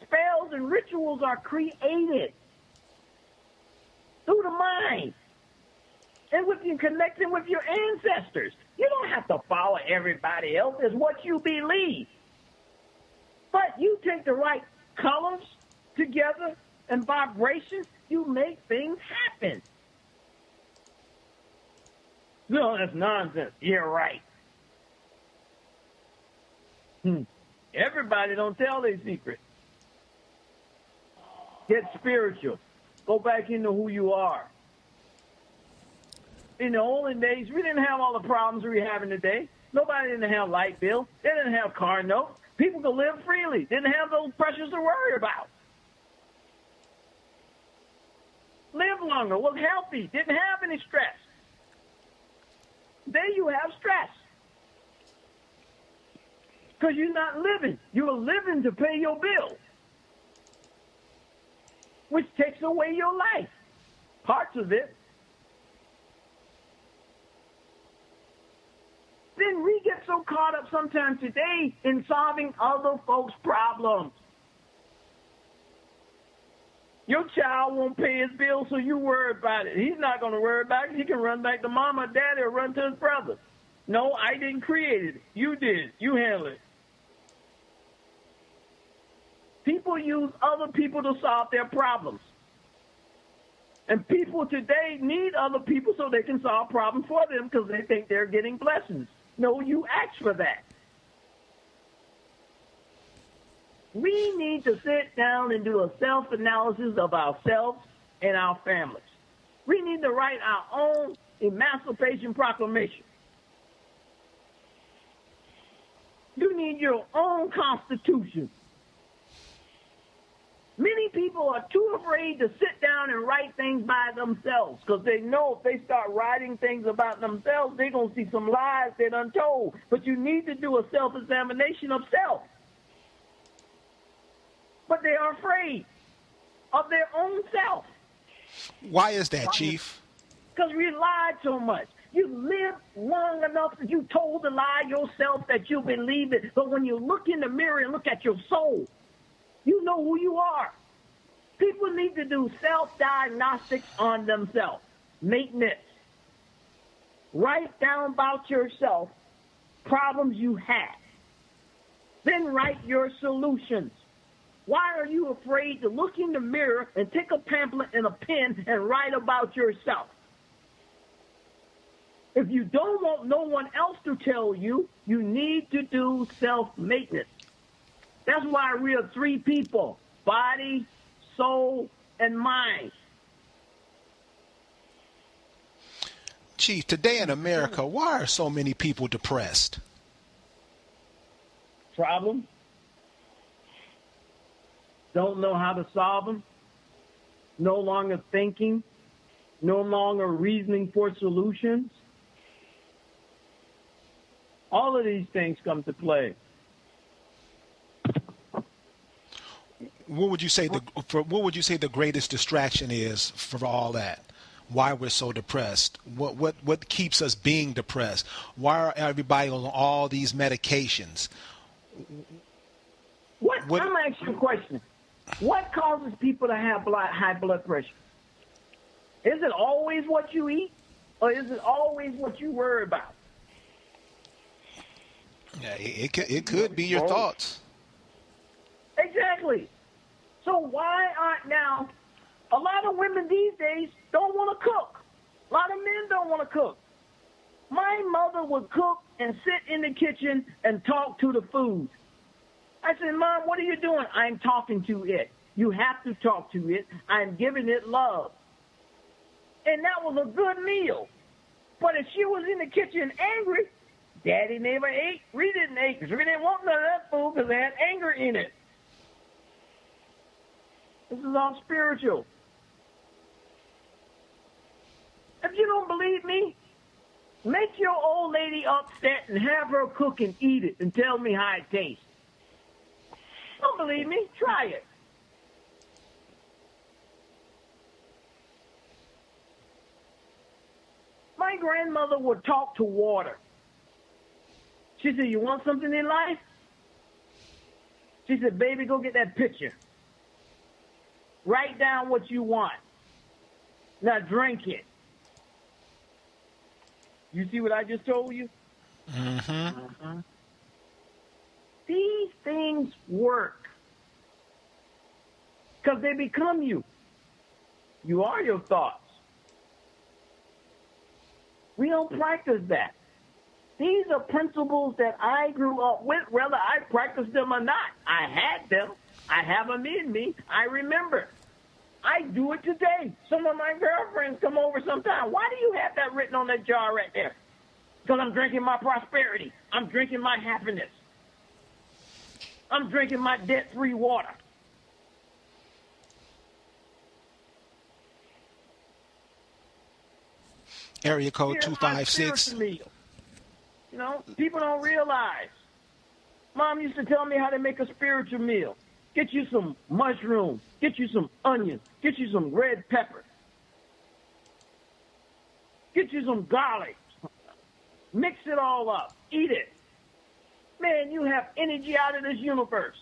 Spells and rituals are created through the mind. And with you connecting with your ancestors. You don't have to follow everybody else. It's what you believe. But you take the right colors together and vibrations, you make things happen. No, that's nonsense. You're right. Everybody don't tell their secret. Get spiritual. Go back into who you are. In the olden days, we didn't have all the problems we're having today. Nobody didn't have light bills. They didn't have car notes. People could live freely. Didn't have those pressures to worry about. Live longer. Was healthy. Didn't have any stress. Today you have stress. Because you're not living. You're living to pay your bills. Which takes away your life. Parts of it. Then we get so caught up sometimes today in solving other folks' problems. Your child won't pay his bill, so you worry about it. He's not going to worry about it. He can run back to mama or daddy or run to his brother. No, I didn't create it. You did. You handle it. People use other people to solve their problems. And people today need other people so they can solve problems for them because they think they're getting blessings. No, you asked for that. We need to sit down and do a self-analysis of ourselves and our families. We need to write our own Emancipation Proclamation. You need your own Constitution. Many people are too afraid to sit down and write things by themselves because they know if they start writing things about themselves, they're going to see some lies they done told. But you need to do a self-examination of self. But they are afraid of their own self. Why is that, Chief? Because we lied so much. You lived long enough that you told the lie yourself that you believe it. But when you look in the mirror and look at your soul, you know who you are. People need to do self-diagnostics on themselves. Maintenance. Write down about yourself problems you have. Then write your solutions. Why are you afraid to look in the mirror and take a pamphlet and a pen and write about yourself? If you don't want no one else to tell you, you need to do self-maintenance. That's why we are three people: body, soul, and mind. Chief, today in America, why are so many people depressed? Problem. Don't know how to solve them. No longer thinking. No longer reasoning for solutions. All of these things come to play. What would you say the greatest distraction is for all that? Why we're so depressed? What keeps us being depressed? Why are everybody on all these medications? I'm gonna ask you a question. What causes people to have high blood pressure? Is it always what you eat, or is it always what you worry about? Yeah, it could be your thoughts. Exactly. So why aren't now a lot of women these days don't want to cook? A lot of men don't want to cook. My mother would cook and sit in the kitchen and talk to the food. I said, Mom, what are you doing? I'm talking to it. You have to talk to it. I'm giving it love. And that was a good meal. But if she was in the kitchen angry, Daddy never ate. We didn't eat because we didn't want none of that food because it had anger in it. This is all spiritual. If you don't believe me, make your old lady upset and have her cook and eat it and tell me how it tastes. Don't believe me? Try it. My grandmother would talk to water. She said, you want something in life? She said, baby, go get that picture. Write down what you want. Now drink it. You see what I just told you? Mm-hmm. These things work because they become you. You are your thoughts. We don't practice that. These are principles that I grew up with, whether I practiced them or not. I had them. I have them in me. I remember. I do it today. Some of my girlfriends come over sometime. Why do you have that written on that jar right there? Because I'm drinking my prosperity. I'm drinking my happiness. I'm drinking my debt-free water. Area code Here's 256. my spiritual meal. You know, people don't realize. Mom used to tell me how to make a spiritual meal. Get you some mushrooms. Get you some onions. Get you some red pepper. Get you some garlic. Mix it all up. Eat it. Man, you have energy out of this universe.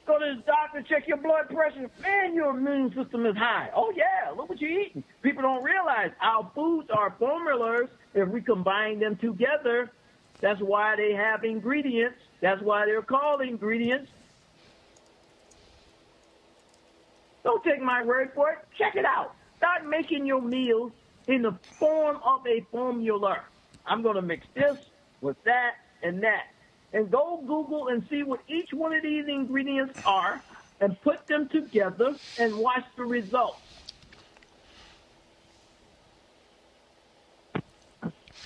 Go to the doctor, check your blood pressure. Man, your immune system is high. Oh, yeah, look what you're eating. People don't realize our foods are formulas. If we combine them together, that's why they have ingredients. That's why they're called ingredients. Don't take my word for it. Check it out. Start making your meals in the form of a formula. I'm going to mix this with that and that. And go Google and see what each one of these ingredients are and put them together and watch the results.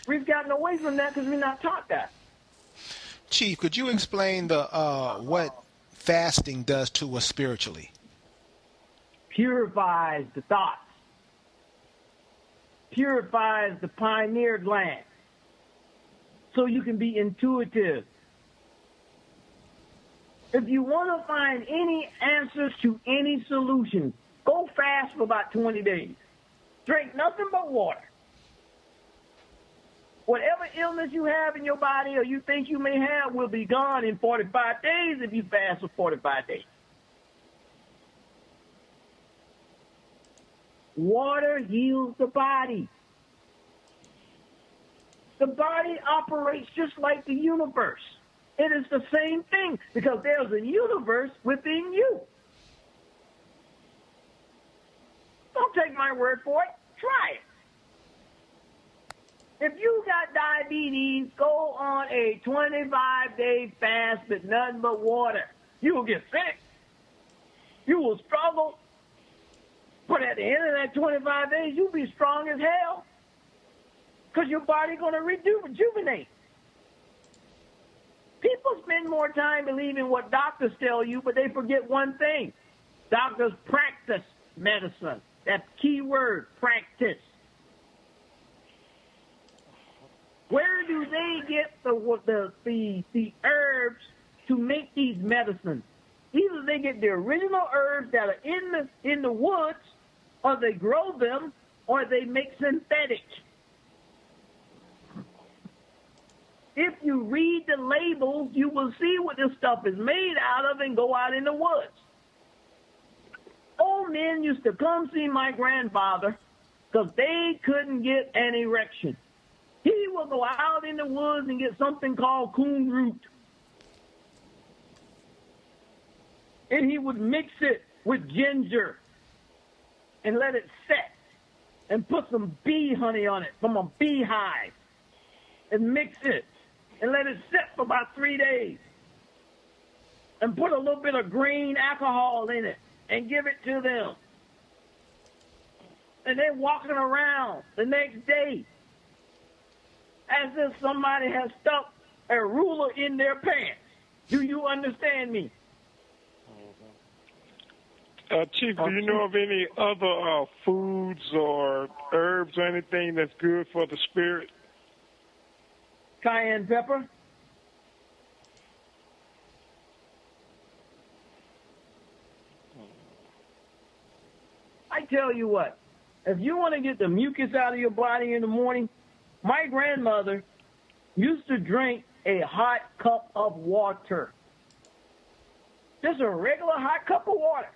We've gotten away from that because we're not taught that. Chief, could you explain the what fasting does to us spiritually? Purifies the thoughts. Purifies the pineal gland. So you can be intuitive. If you want to find any answers to any solution, go fast for about 20 days. Drink nothing but water. Whatever illness you have in your body or you think you may have will be gone in 45 days if you fast for 45 days. Water heals the body. The body operates just like the universe. It is the same thing because there's a universe within you. Don't take my word for it. Try it. If you got diabetes, go on a 25-day fast with nothing but water. You will get sick. You will struggle. But at the end of that 25 days, you'll be strong as hell because your body's going to rejuvenate. People spend more time believing what doctors tell you, but they forget one thing. Doctors practice medicine. That key word, practice. Where do they get the herbs to make these medicines? Either they get the original herbs that are in the woods, or they grow them, or they make synthetic. If you read the labels, you will see what this stuff is made out of and go out in the woods. Old men used to come see my grandfather because they couldn't get an erection. He would go out in the woods and get something called coon root. And he would mix it with ginger and let it set and put some bee honey on it from a beehive and mix it and let it sit for about 3 days and put a little bit of green alcohol in it and give it to them. And they're walking around the next day as if somebody has stuck a ruler in their pants. Do you understand me? Chief, do you know of any other foods or herbs or anything that's good for the spirit? Cayenne pepper. I tell you what, if you want to get the mucus out of your body in the morning, my grandmother used to drink a hot cup of water. Just a regular hot cup of water.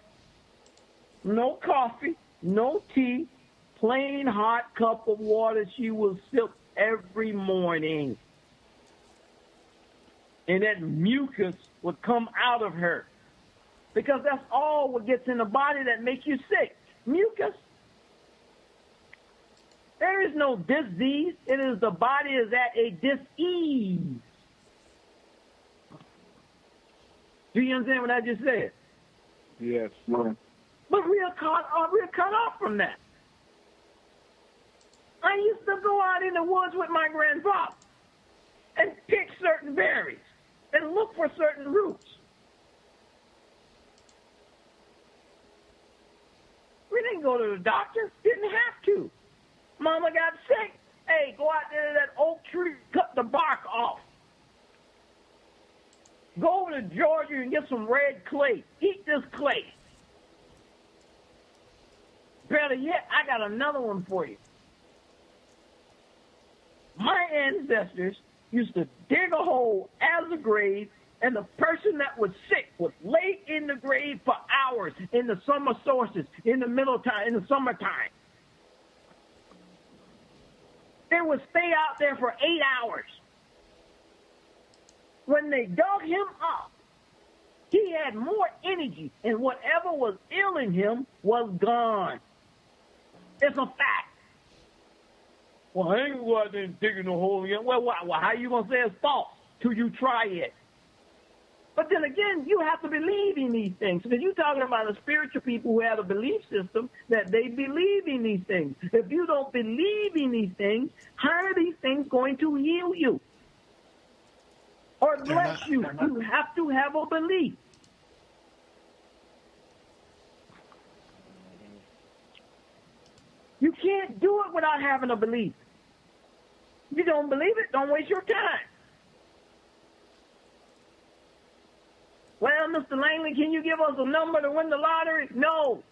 No coffee, no tea, plain hot cup of water she will sip every morning. And that mucus would come out of her. Because that's all what gets in the body that makes you sick. Mucus. There is no disease. It is the body is at a dis-ease. Do you understand what I just said? Yes. But we're cut off from that. I used to go out in the woods with my grandfather and pick certain berries and look for certain roots. We didn't go to the doctor. Didn't have to. Mama got sick. Hey, go out there to that oak tree, cut the bark off. Go over to Georgia and get some red clay. Eat this clay. Better yet, I got another one for you. my ancestors used to dig a hole as a grave, and the person that was sick would lay in the grave for hours in the summer solstice, in the summertime. They would stay out there for 8 hours. When they dug him up, he had more energy, and whatever was ailing him was gone. It's a fact. Well, I ain't gonna go out there and dig in the hole again. Well, how you gonna say it's false till you try it? But then again, you have to believe in these things. Because you're talking about a spiritual people who have a belief system that they believe in these things. If you don't believe in these things, how are these things going to heal you or bless you? You have to have a belief. You can't do it without having a belief. If you don't believe it, don't waste your time. Well, Mr. Langley, can you give us a number to win the lottery? No.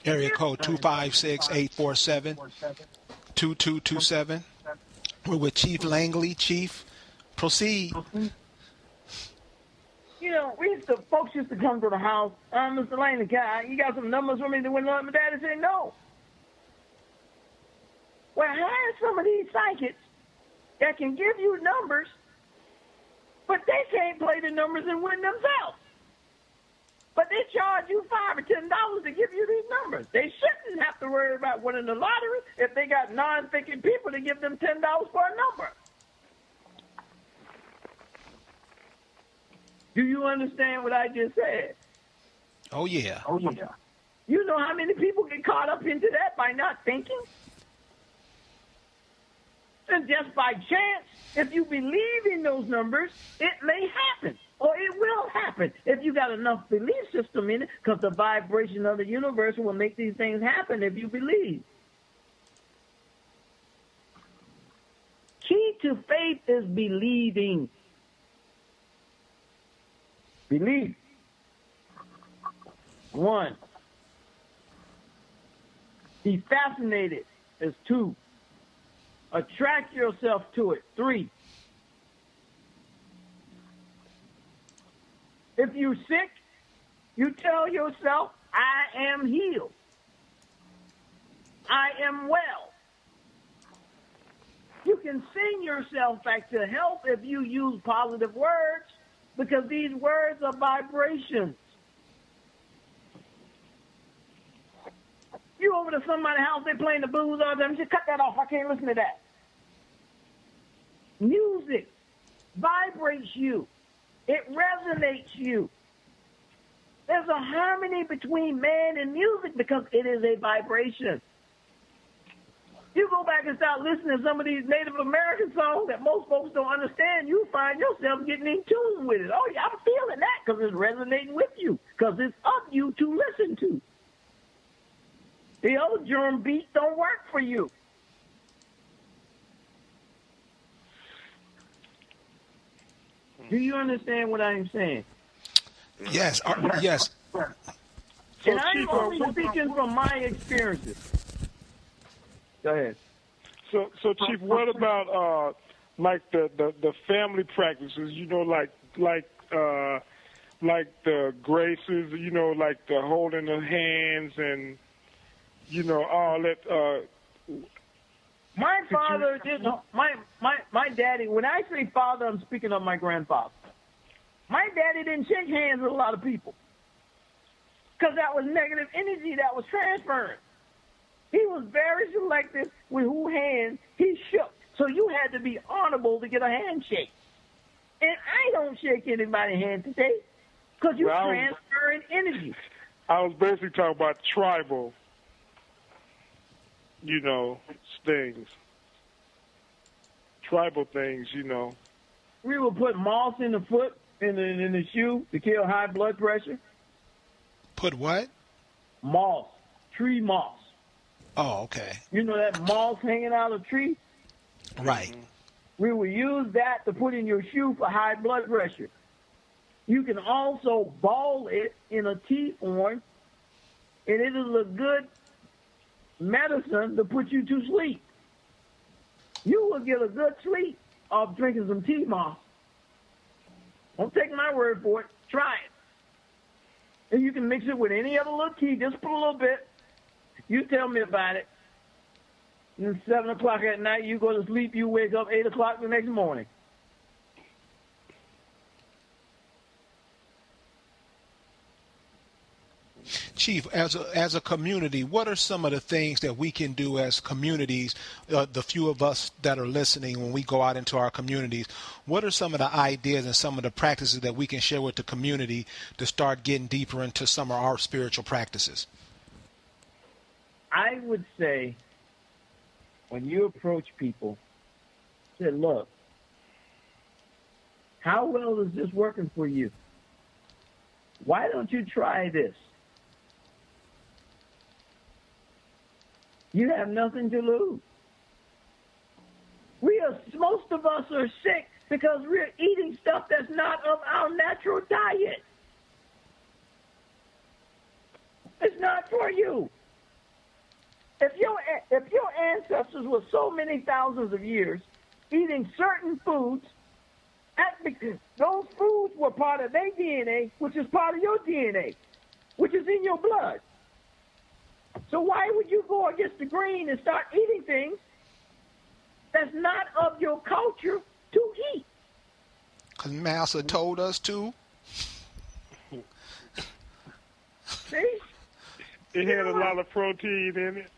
Area code 256-847-2227. We're with Chief Langley. Chief, proceed. You know, folks used to come to the house. Mr. Langley, you got some numbers for me to win the lottery? My daddy said no. Well, hire some of these psychics that can give you numbers, but they can't play the numbers and win themselves. But they charge you $5 or $10 to give you these numbers. They shouldn't have to worry about winning the lottery if they got non-thinking people to give them $10 for a number. Do you understand what I just said? Oh, yeah. Oh, yeah. You know how many people get caught up into that by not thinking? And just by chance, if you believe in those numbers, it may happen, or it will happen if you got enough belief system in it, because the vibration of the universe will make these things happen if you believe. Key to faith is believing. Believe. 1. Be fascinated is 2. Attract yourself to it. 3. If you're sick, you tell yourself, I am healed. I am well. You can sing yourself back to health if you use positive words, because these words are vibrations. You over to somebody's house, they playing the blues all the time, just cut that off. I can't listen to that. Music vibrates you. It resonates you. There's a harmony between man and music because it is a vibration. You go back and start listening to some of these Native American songs that most folks don't understand, you find yourself getting in tune with it. Oh, yeah, I'm feeling that because it's resonating with you, because it's of you to listen to. The other drum beat don't work for you. Do you understand what I'm saying? Yes, yes. And I'm only speaking from my experiences. Go ahead. So Chief, what about like the family practices? You know, like the graces. You know, like the holding the hands and all that. My father didn't. My daddy. When I say father, I'm speaking of my grandfather. My daddy didn't shake hands with a lot of people because that was negative energy that was transferring. He was very selective with who hands he shook. So you had to be honorable to get a handshake. And I don't shake anybody's hand today because you're transferring energy. I was basically talking about tribal, things. Tribal things, We would put moss in the foot, in the shoe to kill high blood pressure. Put what? Moss. Tree moss. Oh, okay. You know that moss hanging out of a tree? Right. We would use that to put in your shoe for high blood pressure. You can also ball it in a tea form and it is a good medicine to put you to sleep. You will get a good sleep off drinking some tea moss. Don't take my word for it. Try it. And you can mix it with any other little tea. Just put a little bit. You tell me about it. And 7 o'clock at night, you go to sleep, you wake up 8 o'clock the next morning. Chief, as a community, what are some of the things that we can do as communities, the few of us that are listening when we go out into our communities, what are some of the ideas and some of the practices that we can share with the community to start getting deeper into some of our spiritual practices? I would say when you approach people, say, look, how well is this working for you? Why don't you try this? You have nothing to lose. Most of us are sick because we're eating stuff that's not of our natural diet. It's not for you. If your ancestors were so many thousands of years eating certain foods, those foods were part of their DNA, which is part of your DNA, which is in your blood. So why would you go against the grain and start eating things that's not of your culture to eat? Because Master told us to. See? It had a lot of protein in it.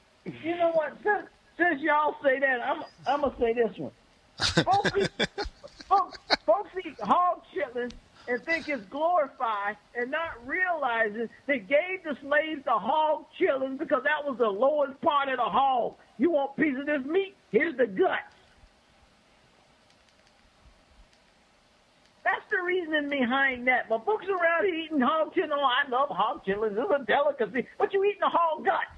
You know what? Since y'all say that, I'm going to say this one. Folks eat hog chitlins and think it's glorified and not realizing they gave the slaves the hog chitlins because that was the lowest part of the hog. You want a piece of this meat? Here's the guts. That's the reasoning behind that. But folks around here eating hog chitlins, oh, I love hog chitlins. It's a delicacy. But you eating the hog guts.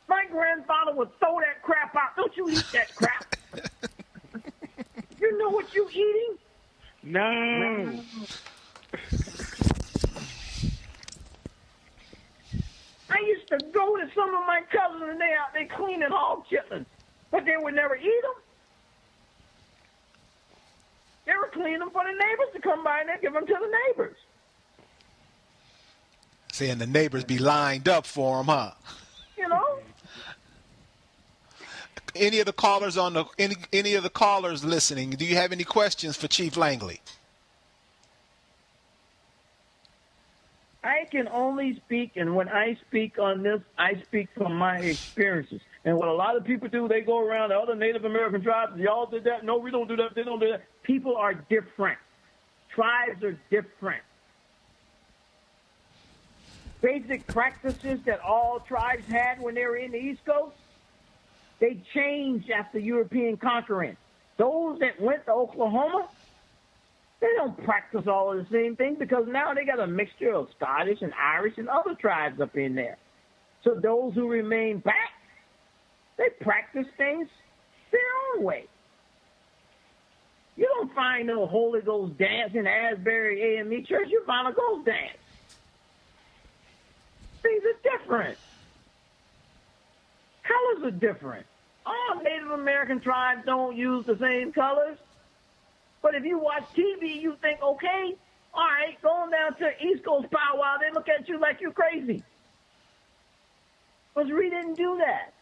My grandfather would throw that crap out. Don't you eat that crap. You know what you eating? No. I used to go to some of my cousins and they cleaning hog chitlins, but they would never eat them. They were cleaning them for the neighbors to come by and they give them to the neighbors. Saying the neighbors be lined up for them, huh? You know. Any of the callers any of the callers listening, do you have any questions for Chief Langley? I can only speak, and when I speak on this, I speak from my experiences. And what a lot of people do, they go around the other Native American tribes, y'all did that. No, we don't do that. They don't do that. People are different. Tribes are different. Basic practices that all tribes had when they were in the East Coast, they changed after European conquering. Those that went to Oklahoma, they don't practice all of the same thing because now they got a mixture of Scottish and Irish and other tribes up in there. So those who remain back, they practice things their own way. You don't find no Holy Ghost dance in Asbury AME Church. You find a ghost dance. Things are different. Colors are different. All Native American tribes don't use the same colors. But if you watch TV, you think, okay, all right, going down to East Coast powwow, they look at you like you're crazy. But we didn't do that.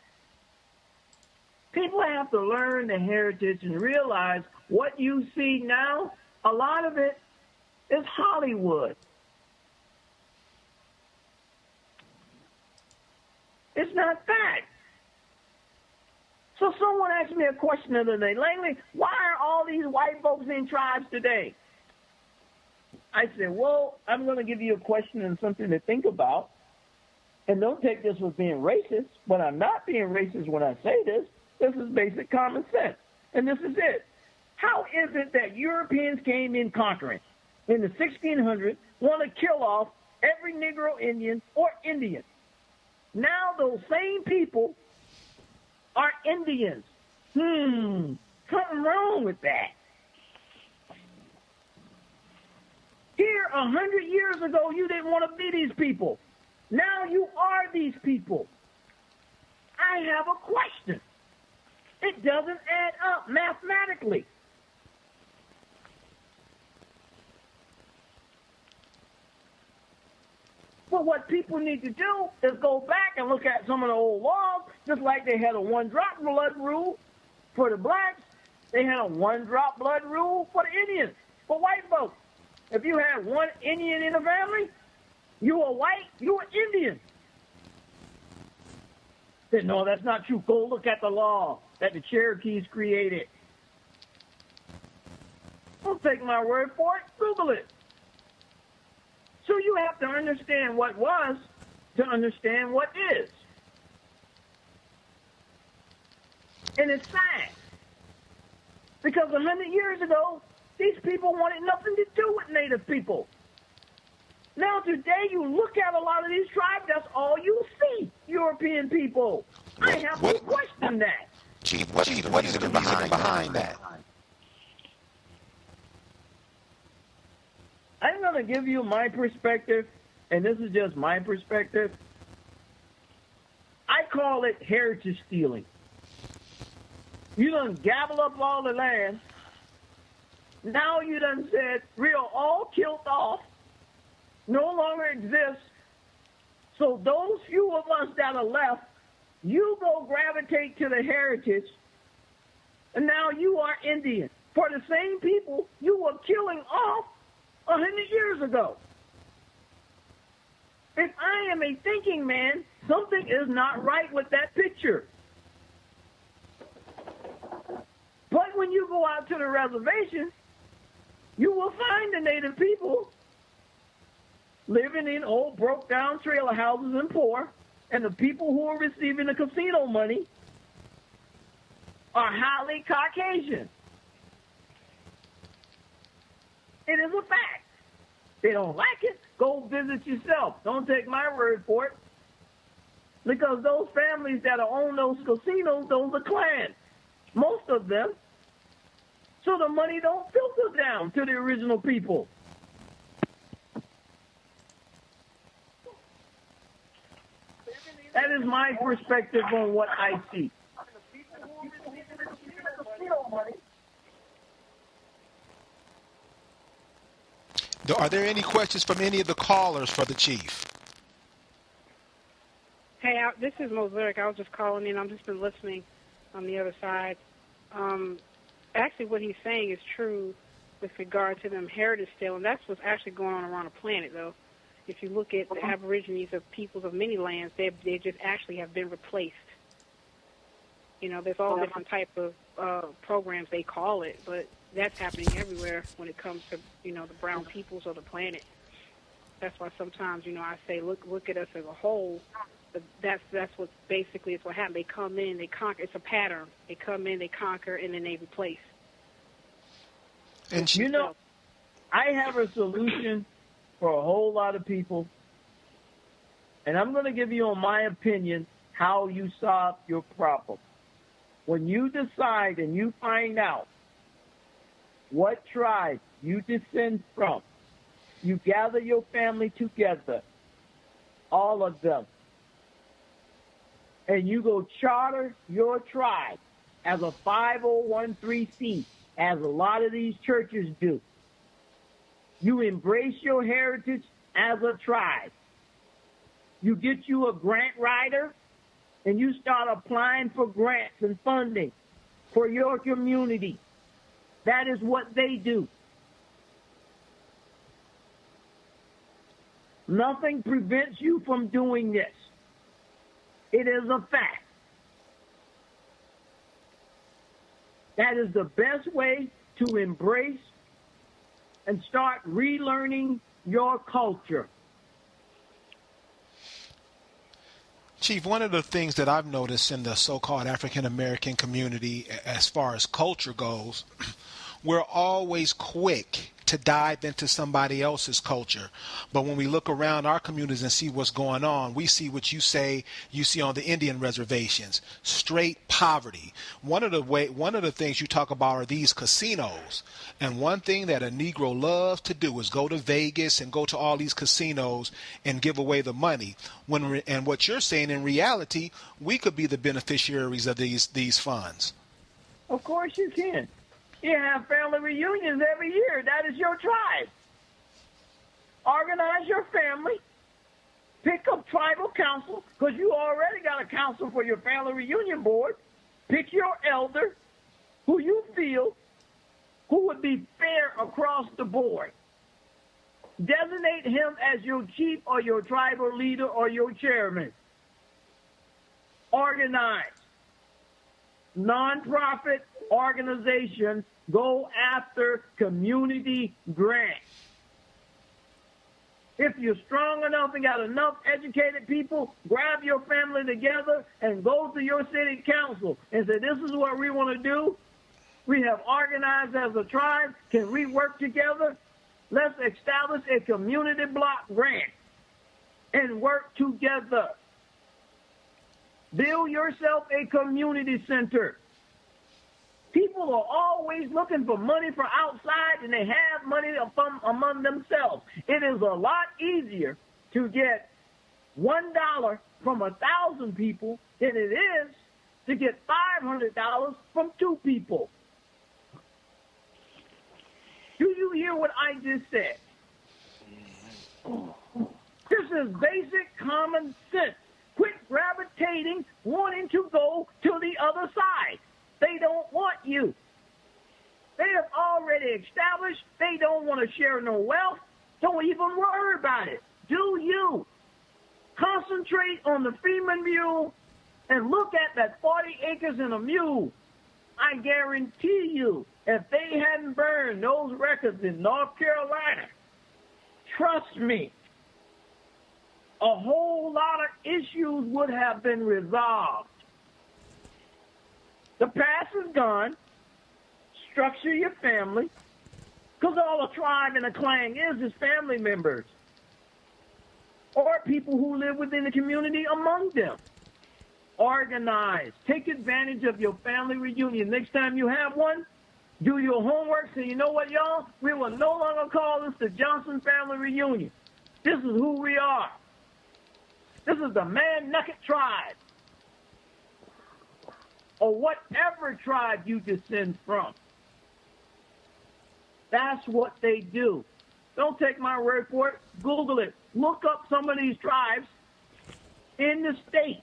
People have to learn the heritage and realize what you see now, a lot of it is Hollywood. It's not fact. So someone asked me a question the other day, Langley, why are all these white folks in tribes today? I said, well, I'm going to give you a question and something to think about. And don't take this as being racist, but I'm not being racist when I say this. This is basic common sense. And this is it. How is it that Europeans came in conquering in the 1600s, want to kill off every Negro Indian or Indian? Now those same people are Indians. Something wrong with that. Here, 100 years ago, you didn't want to be these people. Now you are these people. I have a question. It doesn't add up mathematically. But what people need to do is go back and look at some of the old laws, just like they had a one-drop blood rule for the blacks. They had a one-drop blood rule for the Indians, for white folks. If you had one Indian in a family, you were white, you were Indian. Said, no, that's not true. Go look at the law that the Cherokees created. Don't take my word for it. Google it. So you have to understand what was to understand what is. And it's sad. Because 100 years ago, these people wanted nothing to do with Native people. Now today, you look at a lot of these tribes, that's all you see, European people. I have to question that. Chief, what is the reason behind that? I'm going to give you my perspective, and this is just my perspective. I call it heritage stealing. You done gabble up all the land. Now you done said, real all killed off, no longer exists. So those few of us that are left, you go gravitate to the heritage, and now you are Indian. For the same people you were killing off 100 years ago. If I am a thinking man, something is not right with that picture. But when you go out to the reservation, you will find the Native people living in old broke-down trailer houses and poor, and the people who are receiving the casino money are highly Caucasian. It is a fact. They don't like it. Go visit yourself. Don't take my word for it. Because those families that own those casinos, those are clans. Most of them. So the money don't filter down to the original people. That is my perspective on what I see. Are there any questions from any of the callers for the chief? Hey, this is Mosaic. I was just calling in. I've just been listening on the other side. Actually, what he's saying is true with regard to them heritage stealing. That's what's actually going on around the planet, though. If you look at the Aborigines of peoples of many lands, they just actually have been replaced. You know, there's all different type of programs they call it, but that's happening everywhere when it comes to, you know, the brown peoples of the planet. That's why sometimes, you know, I say look at us as a whole. But that's what basically is what happened. They come in, they conquer. It's a pattern. They come in, they conquer, and then they replace. And you know, I have a solution for a whole lot of people, and I'm going to give you, in my opinion, how you solve your problem. When you decide and you find out what tribe you descend from, you gather your family together, all of them, and you go charter your tribe as a 501(c), as a lot of these churches do. You embrace your heritage as a tribe. You get you a grant writer, and you start applying for grants and funding for your community. That is what they do. Nothing prevents you from doing this. It is a fact. That is the best way to embrace and start relearning your culture. Chief, one of the things that I've noticed in the so-called African-American community as far as culture goes, we're always quick to dive into somebody else's culture. But when we look around our communities and see what's going on, we see what you see on the Indian reservations, straight poverty. One of the things you talk about are these casinos. And one thing that a Negro loves to do is go to Vegas and go to all these casinos and give away the money. And what you're saying, in reality, we could be the beneficiaries of these funds. Of course you can. You have family reunions every year. That is your tribe. Organize your family. Pick a tribal council, because you already got a council for your family reunion board. Pick your elder, who you feel who would be fair across the board. Designate him as your chief or your tribal leader or your chairman. Organize. Nonprofit organizations go after community grants. If you're strong enough and got enough educated people, grab your family together and go to your city council and say, this is what we want to do. We have organized as a tribe. Can we work together? Let's establish a community block grant and work together. Build yourself a community center. People are always looking for money from outside, and they have money among themselves. It is a lot easier to get $1 from 1,000 people than it is to get $500 from 2 people. Do you hear what I just said? This is basic common sense. Quit gravitating, wanting to go to the other side. They don't want you. They have already established they don't want to share no wealth. Don't even worry about it. Do you? Concentrate on the Freeman mule and look at that 40 acres and a mule. I guarantee you, if they hadn't burned those records in North Carolina, trust me, a whole lot of issues would have been resolved. The past is gone. Structure your family, because all a tribe and a clan is family members or people who live within the community among them. Organize. Take advantage of your family reunion. Next time you have one, do your homework. Say, you know what, y'all? We will no longer call this the Johnson family reunion. This is who we are. This is the Man-Nucket tribe, or whatever tribe you descend from. That's what they do. Don't take my word for it. Google it. Look up some of these tribes in the state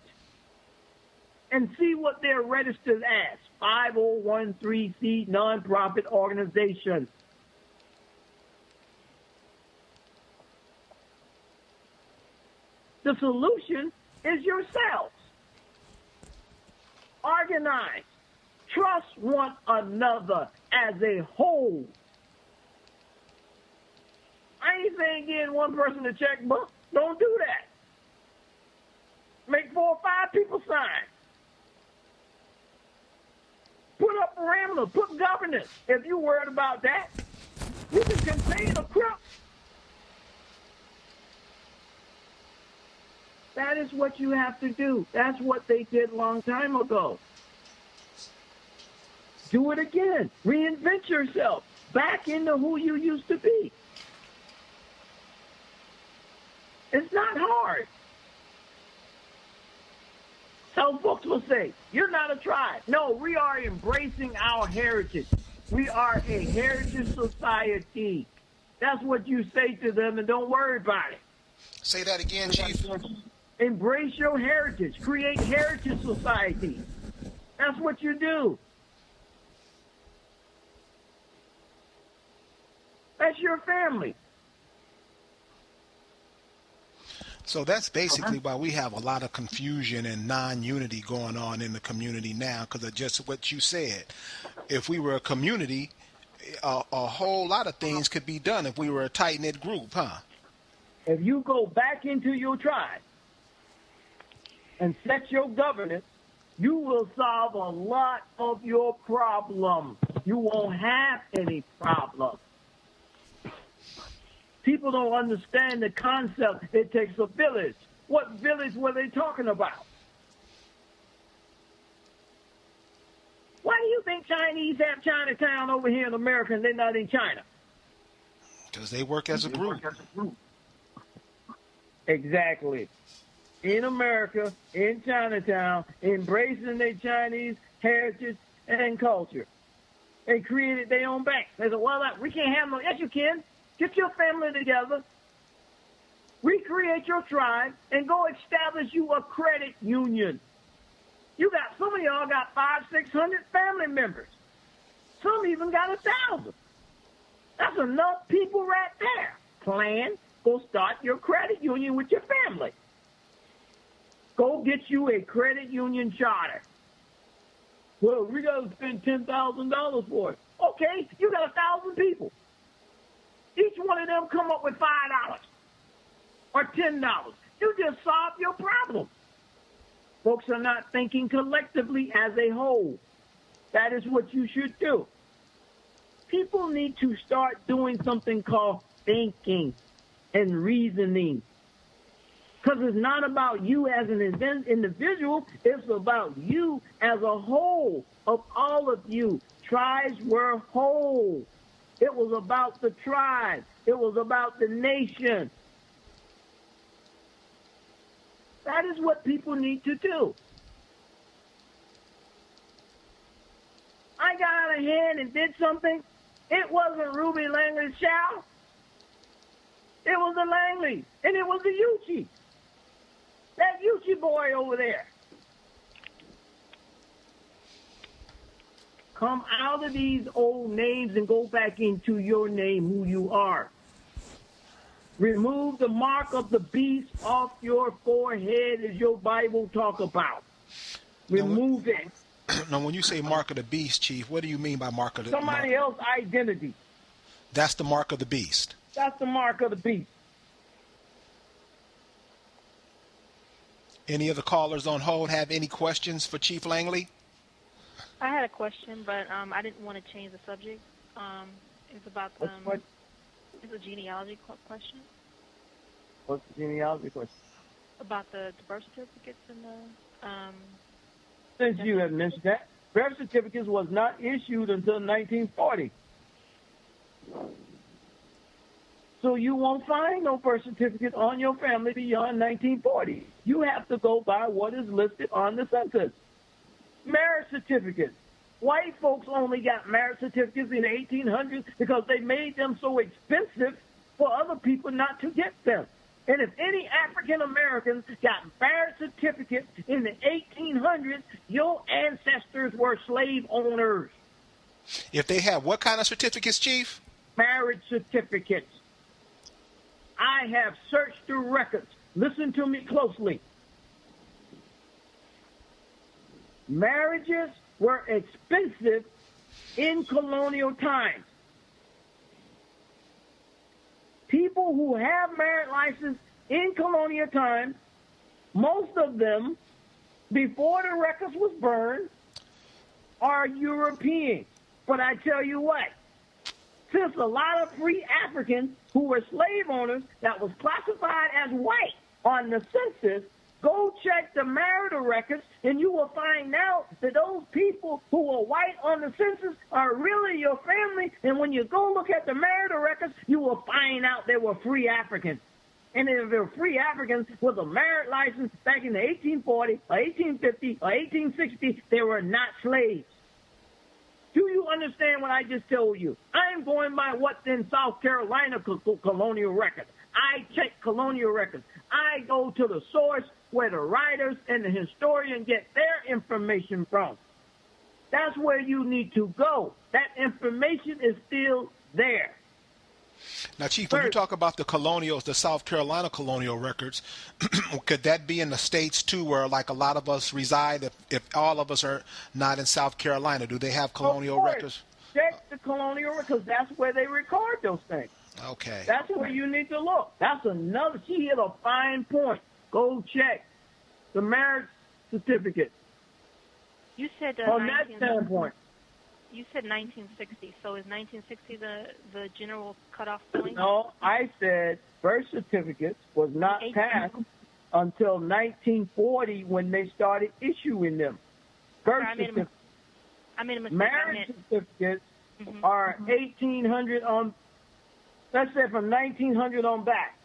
and see what they're registered as. 5013C nonprofit organizations. The solution is yourselves. Organize. Trust one another as a whole. I ain't saying give one person a checkbook. Don't do that. Make 4 or 5 people sign. Put up parameters. Put governance. If you're worried about that, you can contain a crook. That is what you have to do. That's what they did a long time ago. Do it again. Reinvent yourself back into who you used to be. It's not hard. Some folks will say, you're not a tribe. No, we are embracing our heritage. We are a heritage society. That's what you say to them, and don't worry about it. Say that again, Chief. Embrace your heritage. Create heritage society. That's what you do. That's your family. So that's basically why we have a lot of confusion and non-unity going on in the community now, because of just what you said. If we were a community, a whole lot of things could be done if we were a tight-knit group, huh? If you go back into your tribe and set your governance, you will solve a lot of your problems. you won't have any problem. People don't understand the concept. It takes a village. What village were they talking about? Why do you think Chinese have Chinatown over here in America and they're not in China? Because they work as a group. Exactly. In America, in Chinatown, embracing their Chinese heritage and culture. They created their own bank. They said, well, we can't have no. Yes, you can. Get your family together, recreate your tribe, and go establish you a credit union. Some of y'all got 500, 600 family members. Some even got 1,000. That's enough people right there. Plan, go start your credit union with your family. Go get you a credit union charter. Well, we got to spend $10,000 for it. Okay, you got 1,000 people. Each one of them come up with $5 or $10. You just solved your problem. Folks are not thinking collectively as a whole. That is what you should do. People need to start doing something called thinking and reasoning. Because it's not about you as an individual. It's about you as a whole. Of all of you, tribes were whole. It was about the tribe. It was about the nation. That is what people need to do. I got out of hand and did something. It wasn't Ruby Langley's child. It was the Langley, and it was the Yuchi. That Yuchi boy over there. Come out of these old names and go back into your name, who you are. Remove the mark of the beast off your forehead, as your Bible talk about. Remove it. Now, when you say mark of the beast, Chief, what do you mean by mark of the beast? Somebody else's identity. That's the mark of the beast. That's the mark of the beast. Any of the callers on hold have any questions for Chief Langley? I had a question, but I didn't want to change the subject. It's about it's a genealogy question. What's the genealogy question? About the birth certificates and the. Since you have mentioned that, birth certificates was not issued until 1940. So you won't find no birth certificate on your family beyond 1940. You have to go by what is listed on the census. Marriage certificates. White folks only got marriage certificates in the 1800s because they made them so expensive for other people not to get them. And if any African Americans got marriage certificates in the 1800s, your ancestors were slave owners. If they have what kind of certificates, Chief? Marriage certificates. I have searched the records. Listen to me closely. Marriages were expensive in colonial times. People who have marriage license in colonial times, most of them, before the records was burned, are European. But I tell you what, since a lot of free Africans who were slave owners that was classified as white on the census, go check the marital records, and you will find out that those people who were white on the census are really your family. And when you go look at the marital records, you will find out they were free Africans. And if they were free Africans with a marriage license back in the 1840 or 1850 or 1860, they were not slaves. Do you understand what I just told you? I am going by what's in South Carolina colonial records. I check colonial records. I go to the source where the writers and the historian get their information from. That's where you need to go. That information is still there. Now, Chief, when you talk about the colonials, the South Carolina colonial records, could that be in the states, too, where, like, a lot of us reside? If all of us are not in South Carolina, do they have colonial records? Check the colonial records. That's where they record those things. Okay. That's where you need to look. That's another. She hit a fine point. Go check the marriage certificate. You said on that standpoint. You said 1960. So is 1960 the general cutoff point? No, I said birth certificates was not passed until 1940 when they started issuing them. Birth certificates. I made a mistake. Marriage certificates are 1800 on. Let's say from 1900 on back.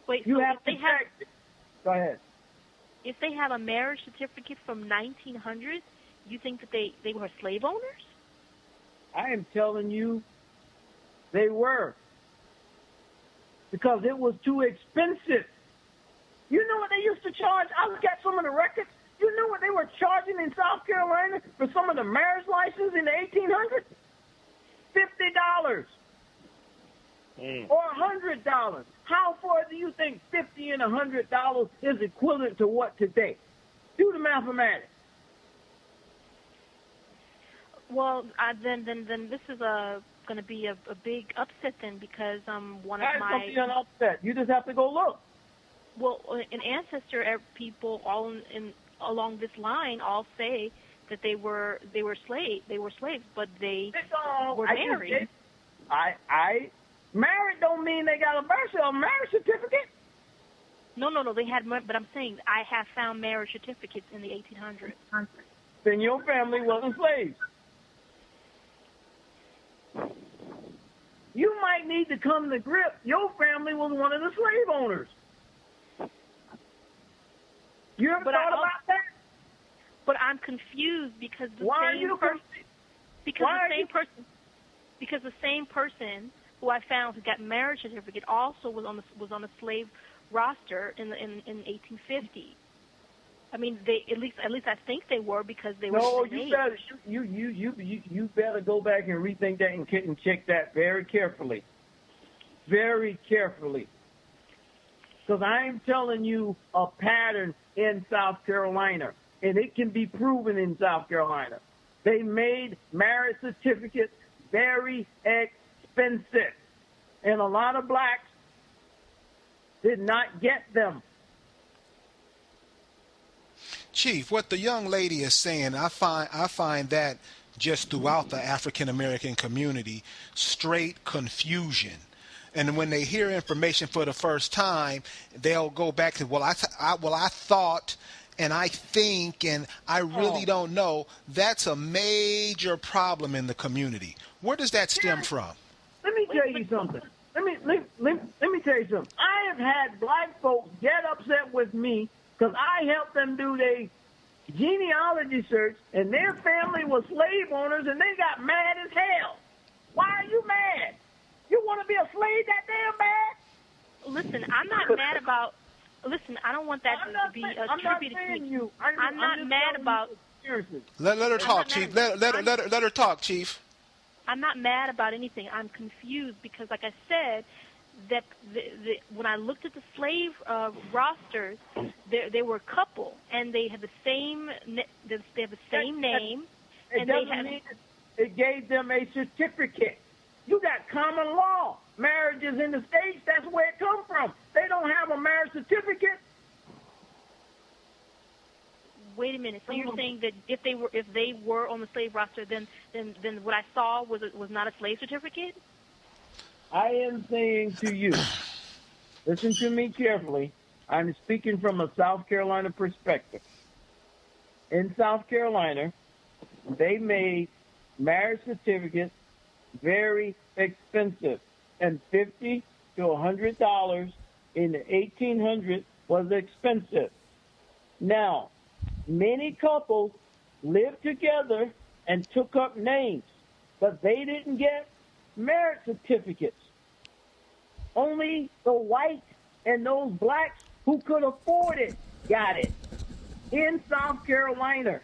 Wait, you so have if to they have, check. Go ahead. If they have a marriage certificate from 1900, you think that they were slave owners? I am telling you, they were. Because it was too expensive. You know what they used to charge? I look at some of the records. You know what they were charging in South Carolina for some of the marriage licenses in the 1800s? $50 or $100. How far do you think $50 and $100 is equivalent to what today? Do the mathematics. Well, then this is going to be a big upset then, because one of my. It's going to be an upset. You just have to go look. Well, an ancestor people all along this line all say that they were slaves, but they were married. Married don't mean they got a marriage certificate. No, they had, but I'm saying I have found marriage certificates in the 1800s. Then your family wasn't slaves. You might need to come to grip. Your family was one of the slave owners. You ever thought about that? But I'm confused because the same person who I found who got marriage certificate also was on a slave roster in 1850. I mean, they at least I think they were, because they were. No, you better go back and rethink that and check that very carefully, because I am telling you a pattern in South Carolina, and it can be proven in South Carolina. They made marriage certificates very expensive, and a lot of blacks did not get them. Chief, what the young lady is saying, I find that just throughout the African American community, straight confusion. And when they hear information for the first time, they'll go back to, I thought, and I think, and I really don't know. That's a major problem in the community. Where does that stem from? Let me tell you something. Let me tell you something. I have had black folks get upset with me because I helped them do their genealogy search, and their family was slave owners, and they got mad as hell. Why are you mad? You want to be a slave that damn bad? Listen, I'm not mad about. Listen, I don't want that to be attributed to me. I'm not mad about. Let her talk, Chief. Let her talk, Chief. I'm not mad about anything. I'm confused because, like I said, that when I looked at the slave rosters, there were a couple, and they had the same name, and it gave them a certificate. You got common law marriages in the States. That's where it come from. They don't have a marriage certificate. Wait a minute. So you're saying that if they were on the slave roster, then what I saw was not a slave certificate? I am saying to you, listen to me carefully. I'm speaking from a South Carolina perspective. In South Carolina, they made marriage certificates very expensive, and $50 to $100 in the 1800s was expensive. Now, many couples lived together and took up names, but they didn't get marriage certificates. Only the whites and those blacks who could afford it got it in South Carolina.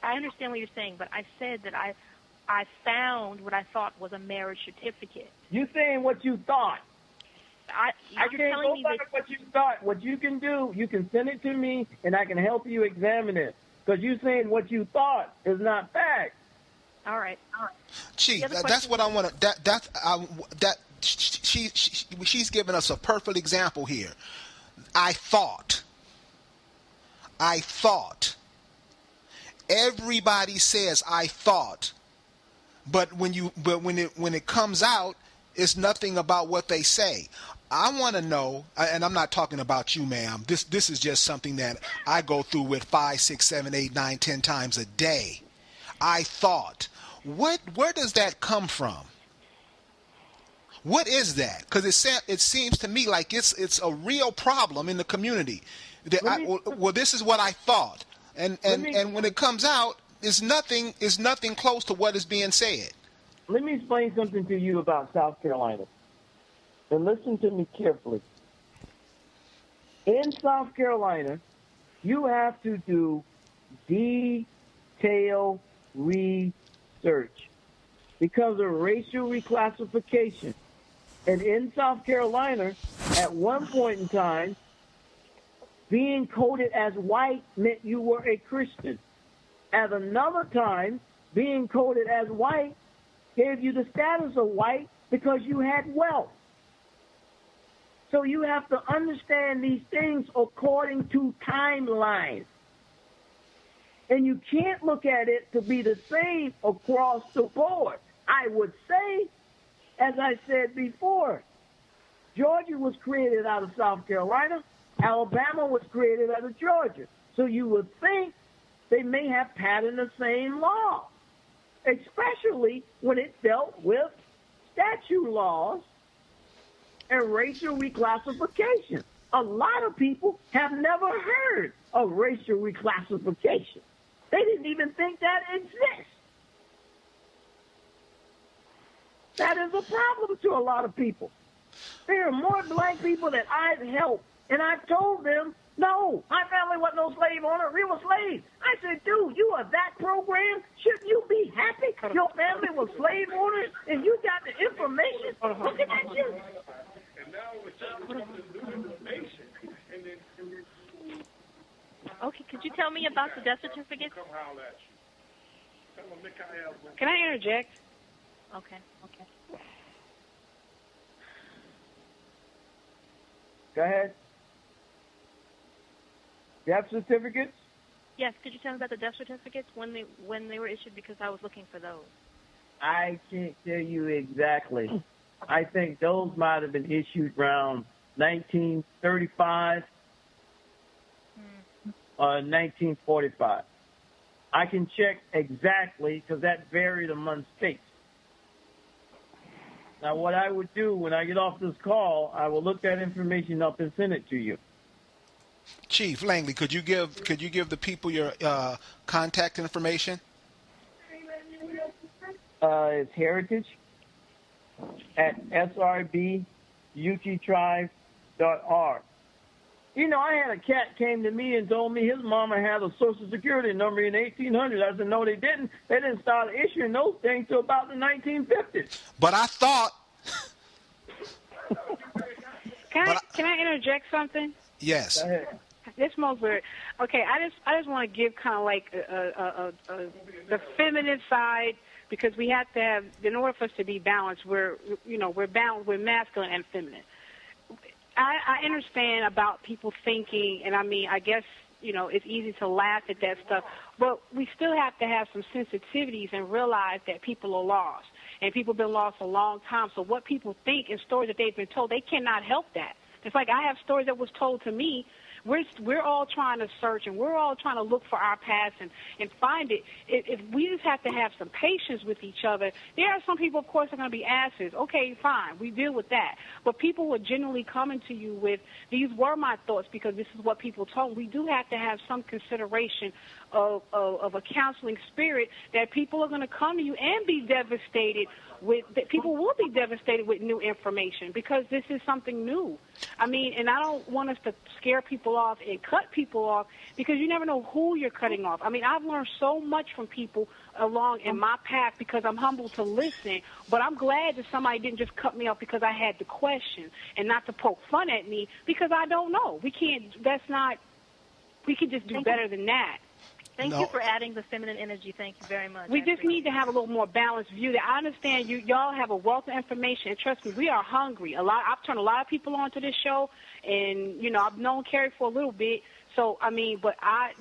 I understand what you're saying, but I said that I found what I thought was a marriage certificate. You saying what you thought. I can't go by what you thought. What you can do, you can send it to me, and I can help you examine it. Because you saying what you thought is not fact. All right. Chief, that's what I want to. She's giving us a perfect example here. I thought. Everybody says I thought, but when it comes out, it's nothing about what they say. I want to know, and I'm not talking about you, ma'am. This is just something that I go through with 5, 6, 7, 8, 9, 10 times a day. I thought. Where does that come from? What is that? Because it seems to me like it's a real problem in the community. Well, this is what I thought, and when it comes out, it's nothing close to what is being said. Let me explain something to you about South Carolina. And listen to me carefully. In South Carolina, you have to do detailed research because of racial reclassification. And in South Carolina, at one point in time, being coded as white meant you were a Christian. At another time, being coded as white gave you the status of white because you had wealth. So you have to understand these things according to timelines. And you can't look at it to be the same across the board. I would say, as I said before, Georgia was created out of South Carolina. Alabama was created out of Georgia. So you would think they may have patterned the same law, especially when it dealt with statute laws and racial reclassification. A lot of people have never heard of racial reclassification. They didn't even think that exists. That is a problem to a lot of people. There are more black people that I've helped, and I've told them, no, my family wasn't no slave owner. We were slaves. I said, dude, you are that program. Shouldn't you be happy? Your family was slave owners, and you got the information. Looking at you. Okay, could you tell me about the death certificates? Can I interject? Okay. Go ahead. Death certificates? Yes, could you tell me about the death certificates when they were issued, because I was looking for those. I can't tell you exactly. I think those might have been issued around 1935 or 1945. I can check exactly because that varied among states. Now, what I would do when I get off this call, I will look that information up and send it to you. Chief Langley, could you give the people your contact information? It's heritage at srbuttribe.org. You know, I had a cat came to me and told me his mama had a Social Security number in 1800. I said, no, they didn't. They didn't start issuing those things till about the 1950s. But I thought... Can I interject something? Yes. Go ahead. This most weird. Okay, I just want to give kind of like the feminine side, because we have to have, in order for us to be balanced, we're balanced, we're masculine and feminine. I understand about people thinking, and I mean, I guess, it's easy to laugh at that stuff, but we still have to have some sensitivities and realize that people are lost, and people have been lost a long time. So what people think and stories that they've been told, they cannot help that. It's like I have stories that was told to me. We're all trying to search, and we're all trying to look for our past and find it. If we just have to have some patience with each other. There are some people, of course, are going to be asses. Okay, fine, we deal with that. But people are generally coming to you with, these were my thoughts because this is what people told. We do have to have some consideration of a counseling spirit that people are going to come to you and be devastated with, that people will be devastated with new information because this is something new. I mean, and I don't want us to scare people off and cut people off because you never know who you're cutting off. I mean, I've learned so much from people along in my path because I'm humble to listen, but I'm glad that somebody didn't just cut me off because I had the question and not to poke fun at me because I don't know. We can just do better than that. Thank you for adding the feminine energy. Thank you very much. We just need to have a little more balanced view. That I understand y'all have a wealth of information, and trust me, we are hungry. I've turned a lot of people onto this show, and I've known Carrie for a little bit, So, I mean, but I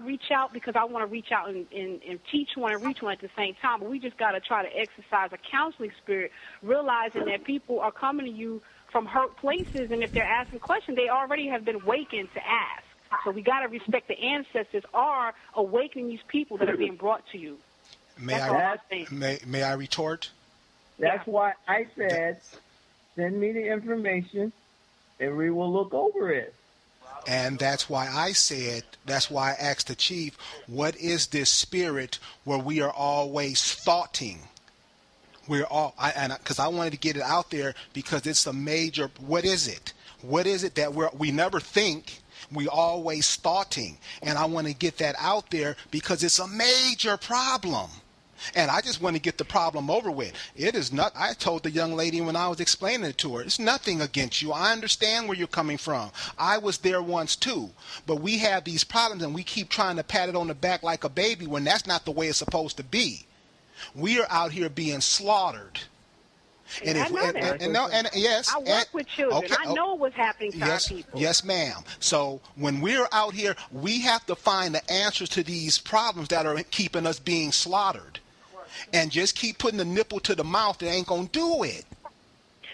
reach out because I want to reach out and teach one and reach one at the same time. But we just got to try to exercise a counseling spirit, realizing that people are coming to you from hurt places, and if they're asking questions, they already have been awakened to ask. So we got to respect the ancestors are awakening these people that are being brought to you. May I retort? That's why I said, send me the information, and we will look over it. And that's why I asked the chief, what is this spirit where we are always thoughting? Because I wanted to get it out there because it's a major, what is it? What is it that we never think, we always thoughting? And I want to get that out there because it's a major problem. And I just want to get the problem over with. It is not, I told the young lady when I was explaining it to her, it's nothing against you. I understand where you're coming from. I was there once too. But we have these problems and we keep trying to pat it on the back like a baby when that's not the way it's supposed to be. We are out here being slaughtered. And I know that. Yes. I work with children. Okay, I know what's happening to our people. Yes, ma'am. So when we're out here, we have to find the answers to these problems that are keeping us being slaughtered. And just keep putting the nipple to the mouth, it ain't going to do it.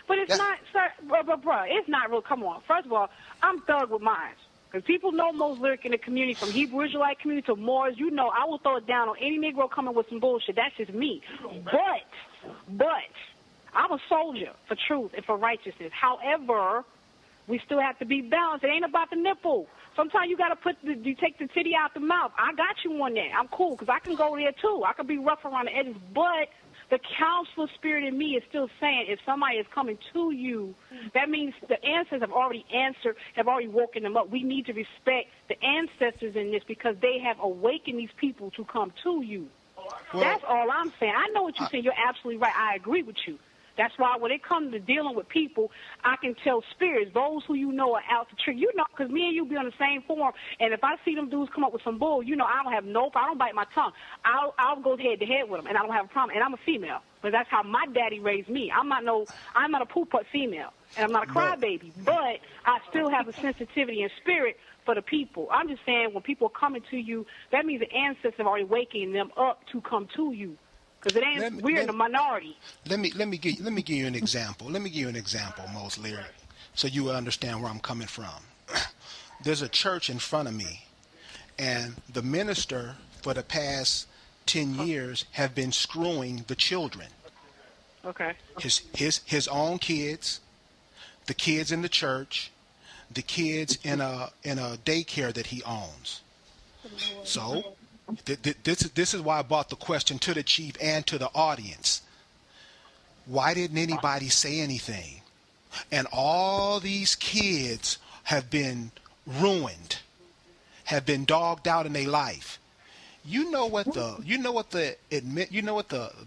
But it's not, sir, bro, it's not real. Come on. First of all, I'm thug with mine. Because people know Mos Lyric in the community, from Hebrew Israelite community to Moors, I will throw it down on any Negro coming with some bullshit. That's just me. But I'm a soldier for truth and for righteousness. However, we still have to be balanced. It ain't about the nipple. Sometimes you got to you take the titty out the mouth. I got you on that. I'm cool because I can go there too. I can be rough around the edges. But the counselor spirit in me is still saying if somebody is coming to you, that means the ancestors have already answered, have already woken them up. We need to respect the ancestors in this because they have awakened these people to come to you. Well, that's all I'm saying. I know what you're saying. You're absolutely right. I agree with you. That's why when it comes to dealing with people, I can tell spirits, those who are out to trick. Because me and you be on the same forum, and if I see them dudes come up with some bull, I don't have I don't bite my tongue. I'll go head to head with them, and I don't have a problem. And I'm a female, but that's how my daddy raised me. I'm not a poop-butt female, and I'm not a crybaby, but I still have a sensitivity and spirit for the people. I'm just saying when people are coming to you, that means the ancestors are already waking them up to come to you. Because we're in the minority. Let me give you an example. Let me give you an example, Mos Lyric, so you will understand where I'm coming from. There's a church in front of me, and the minister for the past 10 years have been screwing the children. Okay. His own kids, the kids in the church, the kids in a daycare that he owns. So this is why I brought the question to the chief and to the audience. Why didn't anybody say anything? And all these kids have been ruined, have been dogged out in their life. You know what the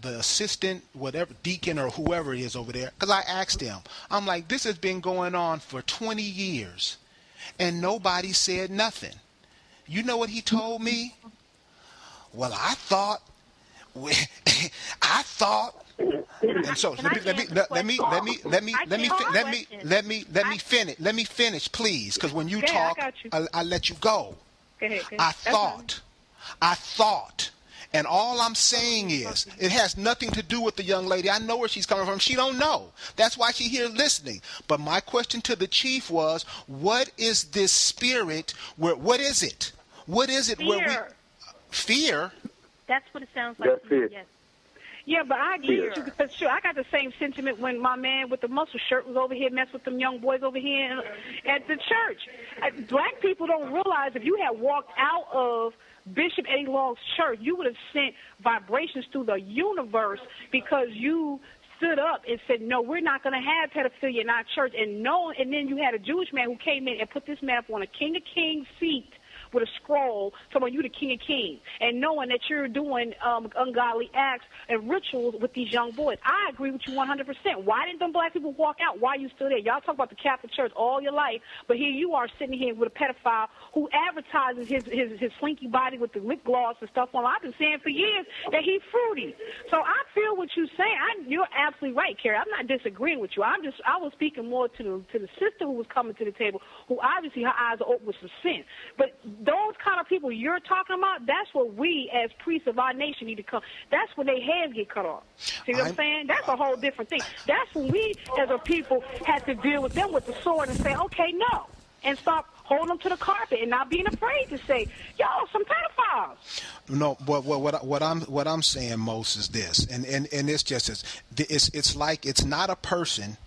assistant, whatever, deacon or whoever it is over there, because I asked him, I'm like, this has been going on for 20 years and nobody said nothing. You know what he told me? Well, I thought, and so let me finish, please, because when you talk, I let you go. Go ahead. I thought, and all I'm saying is, it has nothing to do with the young lady. I know where she's coming from. She don't know. That's why she's here listening. But my question to the chief was, what is this spirit? What is it? What is it? Fear? That's what it sounds like. Yes. Yeah, but I agree with you because sure, I got the same sentiment when my man with the muscle shirt was over here messing with them young boys over here at the church. Black people don't realize if you had walked out of Bishop Eddie Long's church, you would have sent vibrations through the universe because you stood up and said, no, we're not going to have pedophilia in our church. And then you had a Jewish man who came in and put this man up on a King of Kings seat with a scroll telling you the king of kings, and knowing that you're doing ungodly acts and rituals with these young boys. I agree with you 100%. Why didn't them black people walk out? Why are you still there? Y'all talk about the Catholic Church all your life, but here you are sitting here with a pedophile who advertises his slinky body with the lip gloss and stuff on. I've been saying for years that he's fruity. So I feel what you're saying. You're absolutely right, Carrie. I'm not disagreeing with you. I was speaking more to the sister who was coming to the table, who obviously her eyes are open with some sin. But those kind of people you're talking about, that's what we as priests of our nation need to come. That's when their hands get cut off. See what I'm saying? That's a whole different thing. That's when we as a people had to deal with them with the sword and say, okay, no, and stop holding them to the carpet and not being afraid to say, yo, some pedophiles. No, but what I'm saying, most is this, and it's just it's like it's not a person.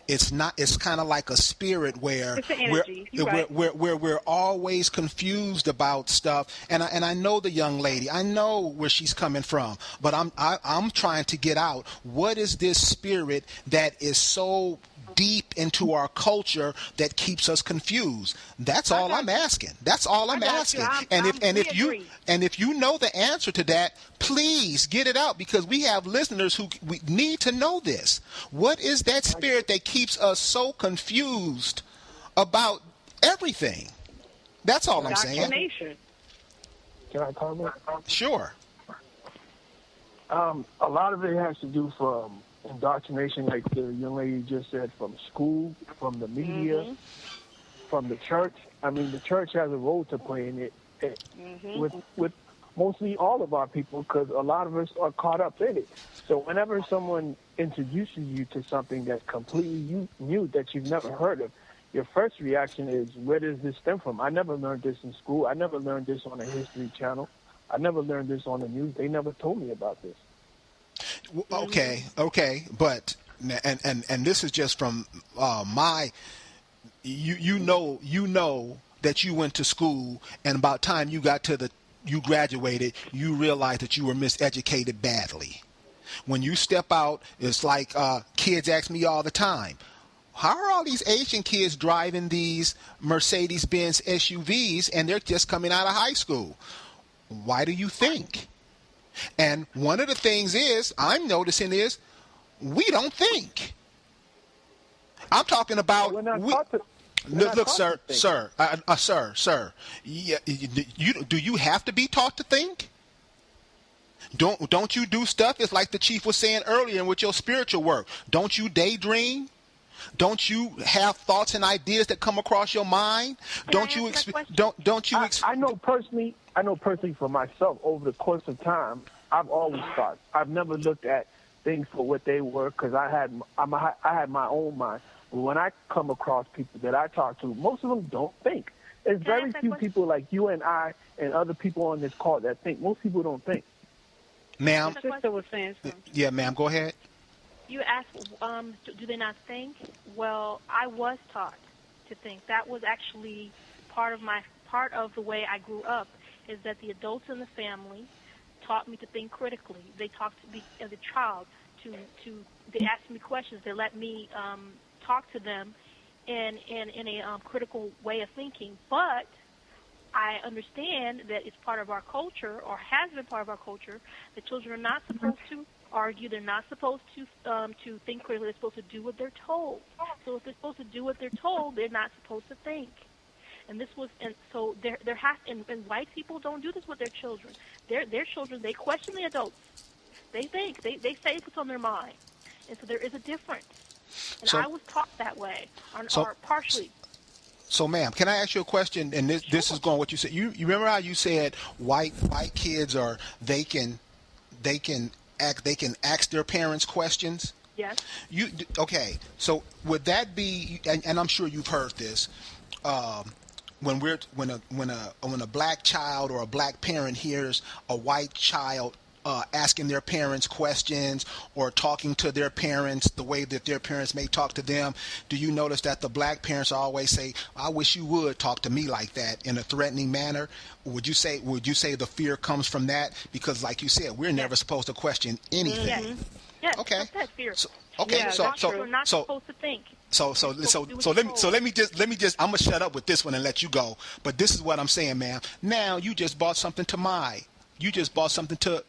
It's kind of like a spirit where it's an energy. we're always confused about stuff. And I know the young lady. I know where she's coming from. But I'm trying to get out. What is this spirit that is so deep into our culture that keeps us confused? That's all I'm asking. That's all I'm asking. And if you know the answer to that, please get it out, because we have listeners who we need to know this. What is that spirit that keeps us so confused about everything? That's all I'm saying. Can I comment? Sure. A lot of it has to do from indoctrination, like the young lady just said, from school, from the media, from the church. I mean, the church has a role to play in it with mostly all of our people, because a lot of us are caught up in it. So whenever someone introduces you to something that's completely new that you've never heard of, your first reaction is, where does this stem from? I never learned this in school. I never learned this on a History Channel. I never learned this on the news. They never told me about this. Okay, but and this is just from my. You know that you went to school, and about time you graduated, you realized that you were miseducated badly. When you step out, it's like kids ask me all the time, how are all these Asian kids driving these Mercedes-Benz SUVs and they're just coming out of high school? Why do you think? And one of the things I'm noticing is we don't think. I'm talking about. Look, sir. Yeah, do you have to be taught to think? Don't you do stuff? It's like the chief was saying earlier with your spiritual work. Don't you daydream? Don't you have thoughts and ideas that come across your mind? I know personally for myself, over the course of time, I've always thought. I've never looked at things for what they were, because I had my own mind. But when I come across people that I talk to, most of them don't think. There's very few people like you and I and other people on this call that think. Most people don't think. Ma'am? My sister was saying something. Yeah, ma'am, go ahead. You asked, do they not think? Well, I was taught to think. That was actually part of the way I grew up, is that the adults in the family taught me to think critically. They taught me as a child they asked me questions. They let me talk to them in a critical way of thinking. But I understand that it's part of our culture, or has been part of our culture, that children are not supposed to argue. They're not supposed to think critically. They're supposed to do what they're told. So if they're supposed to do what they're told, they're not supposed to think. And white people don't do this with their children. Their children, they question the adults. They think. They say what's on their mind. And so there is a difference. And I was taught that way, or partially. So, ma'am, can I ask you a question? And this is going what you said. You remember how you said white kids they can ask their parents questions? Yes. Okay. So would that be? And I'm sure you've heard this. When a black child or a black parent hears a white child asking their parents questions or talking to their parents the way that their parents may talk to them, do you notice that the black parents always say, I wish you would talk to me like that, in a threatening manner? Would you say the fear comes from that? Because like you said, we're never supposed to question anything. Yes. Okay. That's fear. Okay, Yeah, so we're not supposed to think. So let me just I'm gonna shut up with this one and let you go. But this is what I'm saying, ma'am. Now you just bought something to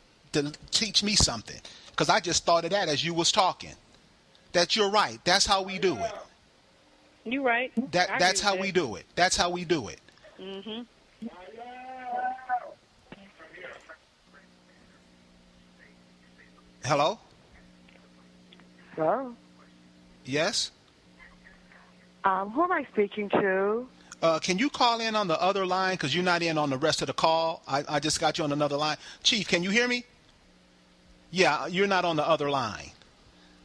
teach me something, because I just thought of that as you was talking. That you're right. That's how we do it. You're right. That's how we do it. That's how we do it. Mhm. Hello? Hello? Yes? Who am I speaking to? Can you call in on the other line, because you're not in on the rest of the call? I just got you on another line. Chief, can you hear me? Yeah, you're not on the other line.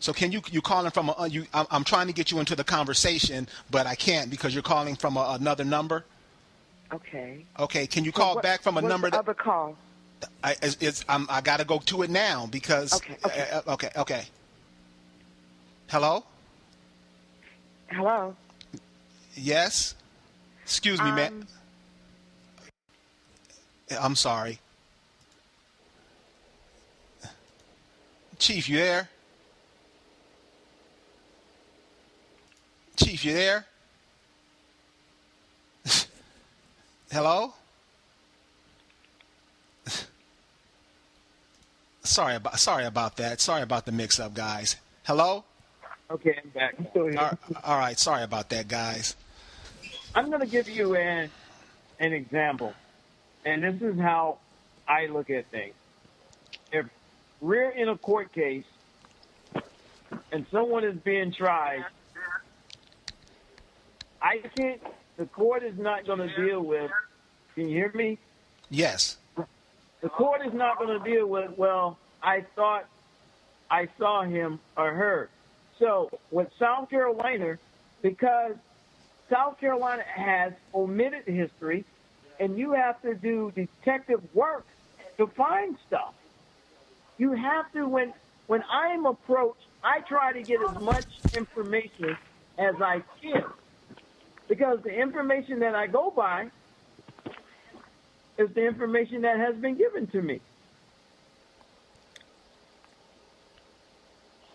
So can you calling from I'm trying to get you into the conversation, but I can't because you're calling from another number. Okay. Okay, can you call back from a number that other call? I got to go to it now because okay. Hello? Hello? Yes? Excuse me, ma'am. I'm sorry. Chief, you there? Chief, you there? Hello? Sorry about that. Sorry about the mix-up, guys. Hello? Okay, I'm back. I'm still here. All right. Sorry about that, guys. I'm going to give you an example, and this is how I look at things. If we're in a court case and someone is being tried, the court is not going to deal with, can you hear me? Yes. The court is not going to deal with, well, I thought I saw him or her. So with South Carolina, because South Carolina has omitted history, and you have to do detective work to find stuff. You have to, when I'm approached, I try to get as much information as I can, because the information that I go by is the information that has been given to me.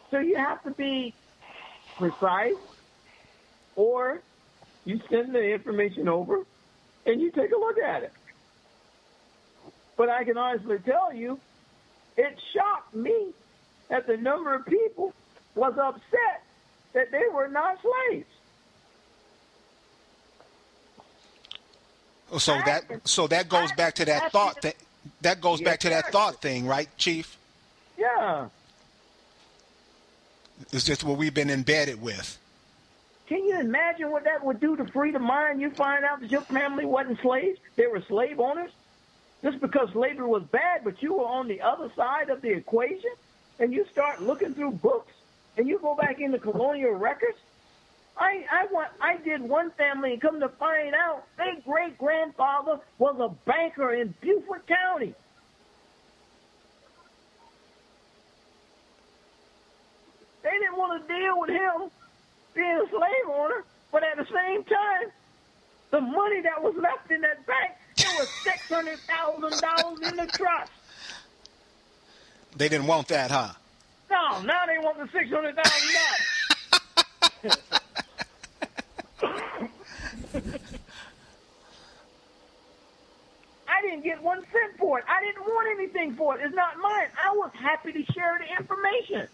So you have to be precise, or you send the information over and you take a look at it. But I can honestly tell you, it shocked me that the number of people was upset that they were not slaves. So that goes back to that thought that goes back to that thought thing, right, Chief? Yeah. It's just what we've been embedded with. Can you imagine what that would do to freedom of mind? You find out that your family wasn't slaves, they were slave owners, just because slavery was bad, but you were on the other side of the equation, and you start looking through books, and you go back into colonial records. I did one family, and come to find out, their great-grandfather was a banker in Beaufort County. They didn't want to deal with him being a slave owner, but at the same time, the money that was left in that bank, it was $600,000 in the trust. They didn't want that, huh? No, now they want the $600,000. I didn't get 1 cent for it. I didn't want anything for it. It's not mine. I was happy to share the information.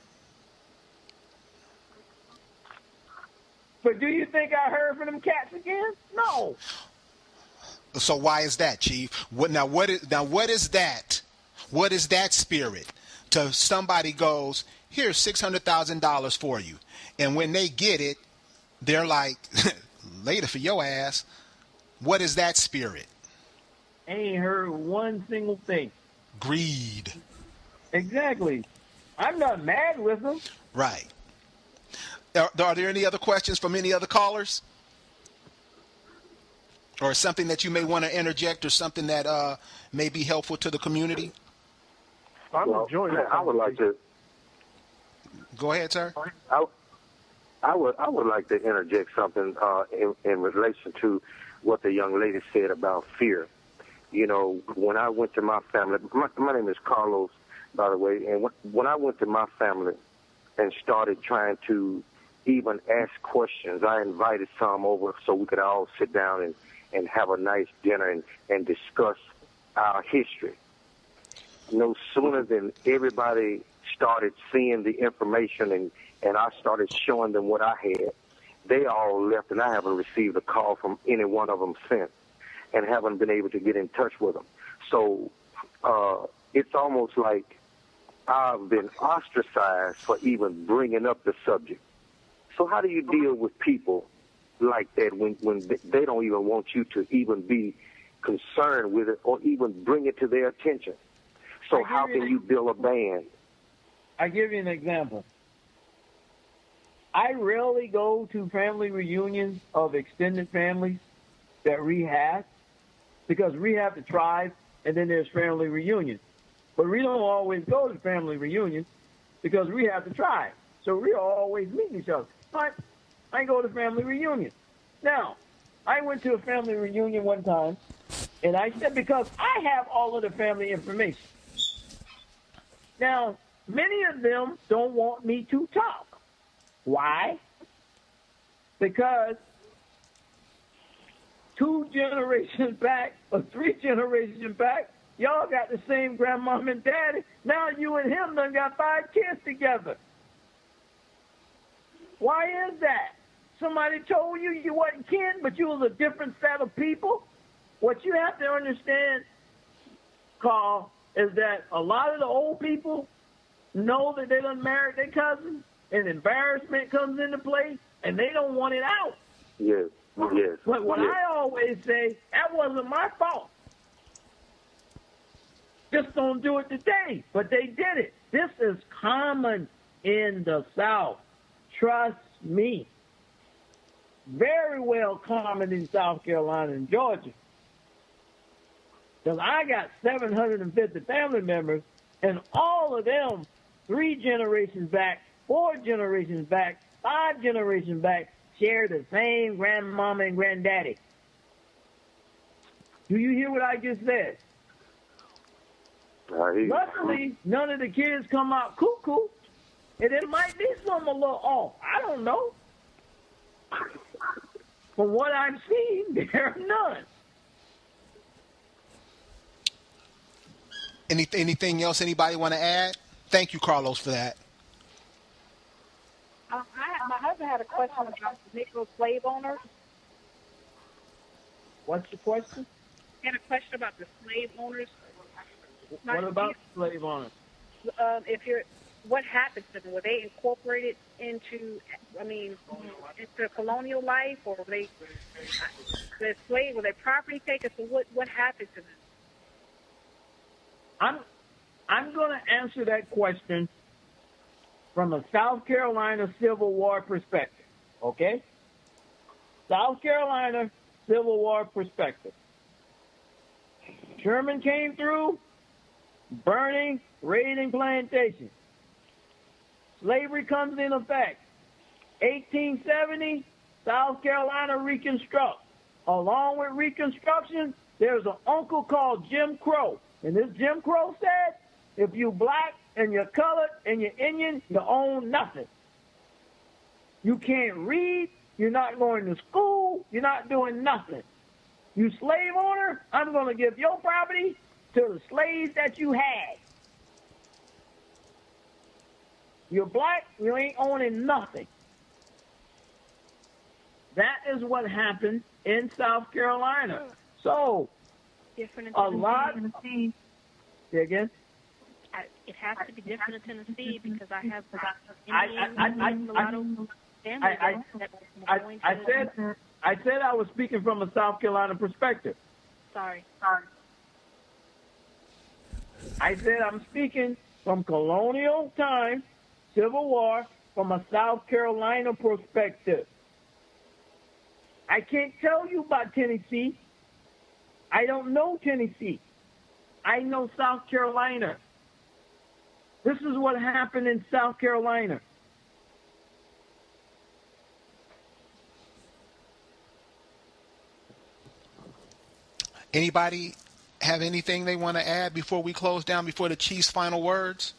But do you think I heard from them cats again? No. So why is that, Chief? What is that? What is that spirit? To somebody goes, here's $600,000 for you, and when they get it, they're like, later for your ass. What is that spirit? I ain't heard one single thing. Greed. Exactly. I'm not mad with them. Right. Are there any other questions from any other callers? Or something that you may want to interject, or something that may be helpful to the community? I'm enjoying that. I would like to. Go ahead, sir. I would like to interject something in relation to what the young lady said about fear. You know, when I went to my family, my name is Carlos, by the way, and when I went to my family, and started trying to even ask questions. I invited some over so we could all sit down and have a nice dinner and discuss our history. No sooner than everybody started seeing the information and I started showing them what I had, they all left, and I haven't received a call from any one of them since and haven't been able to get in touch with them. So it's almost like I've been ostracized for even bringing up the subject. So how do you deal with people like that when they don't even want you to even be concerned with it or even bring it to their attention? So how can you build a band? I give you an example. I rarely go to family reunions of extended families that rehab, because rehab the tribe and then there's family reunions. But we don't always go to family reunions because we have the tribe. So we always meet each other. But I go to family reunions. Now, I went to a family reunion one time, and I said, because I have all of the family information. Now, many of them don't want me to talk. Why? Because 2 generations back or 3 generations back, y'all got the same grandmom and daddy. Now you and him done got 5 kids together. Why is that? Somebody told you you wasn't kin, but you was a different set of people? What you have to understand, Carl, is that a lot of the old people know that they done married their cousin, and embarrassment comes into play, and they don't want it out. Yes, yes. But what yes. I always say, that wasn't my fault. Just don't do it today. But they did it. This is common in the South. Trust me. Very well common in South Carolina and Georgia. Because I got 750 family members, and all of them, 3 generations back, 4 generations back, 5 generations back, share the same grandmama and granddaddy. Do you hear what I just said? Luckily, none of the kids come out cuckoo, and it might be something a little off. I don't know. From what I've seen, there are none. Anything else anybody want to add? Thank you, Carlos, for that. My husband had a question about the Negro slave owners. What's the question? He had a question about the slave owners. What about slave owners? What happened to them? Were they incorporated into colonial life, or were they were they property taken? So what happened to them? I'm going to answer that question from a South Carolina Civil War perspective, okay? South Carolina Civil War perspective. Sherman came through, burning, raiding plantations. Slavery comes in effect. 1870, South Carolina reconstruct. Along with Reconstruction, there's an uncle called Jim Crow. And this Jim Crow said, if you black and you're colored and you're Indian, you own nothing. You can't read, you're not going to school, you're not doing nothing. You slave owner, I'm going to give your property to the slaves that you had. You're black, you ain't owning nothing. That is what happened in South Carolina. So, Different in a lot. Tennessee. Say again? It has to be different in Tennessee because I have I said I was speaking from a South Carolina perspective. Sorry. I said I'm speaking from colonial times, Civil War, from a South Carolina perspective. I can't tell you about Tennessee. I don't know Tennessee. I know South Carolina. This is what happened in South Carolina. Anybody have anything they want to add before we close down, before the Chief's final words?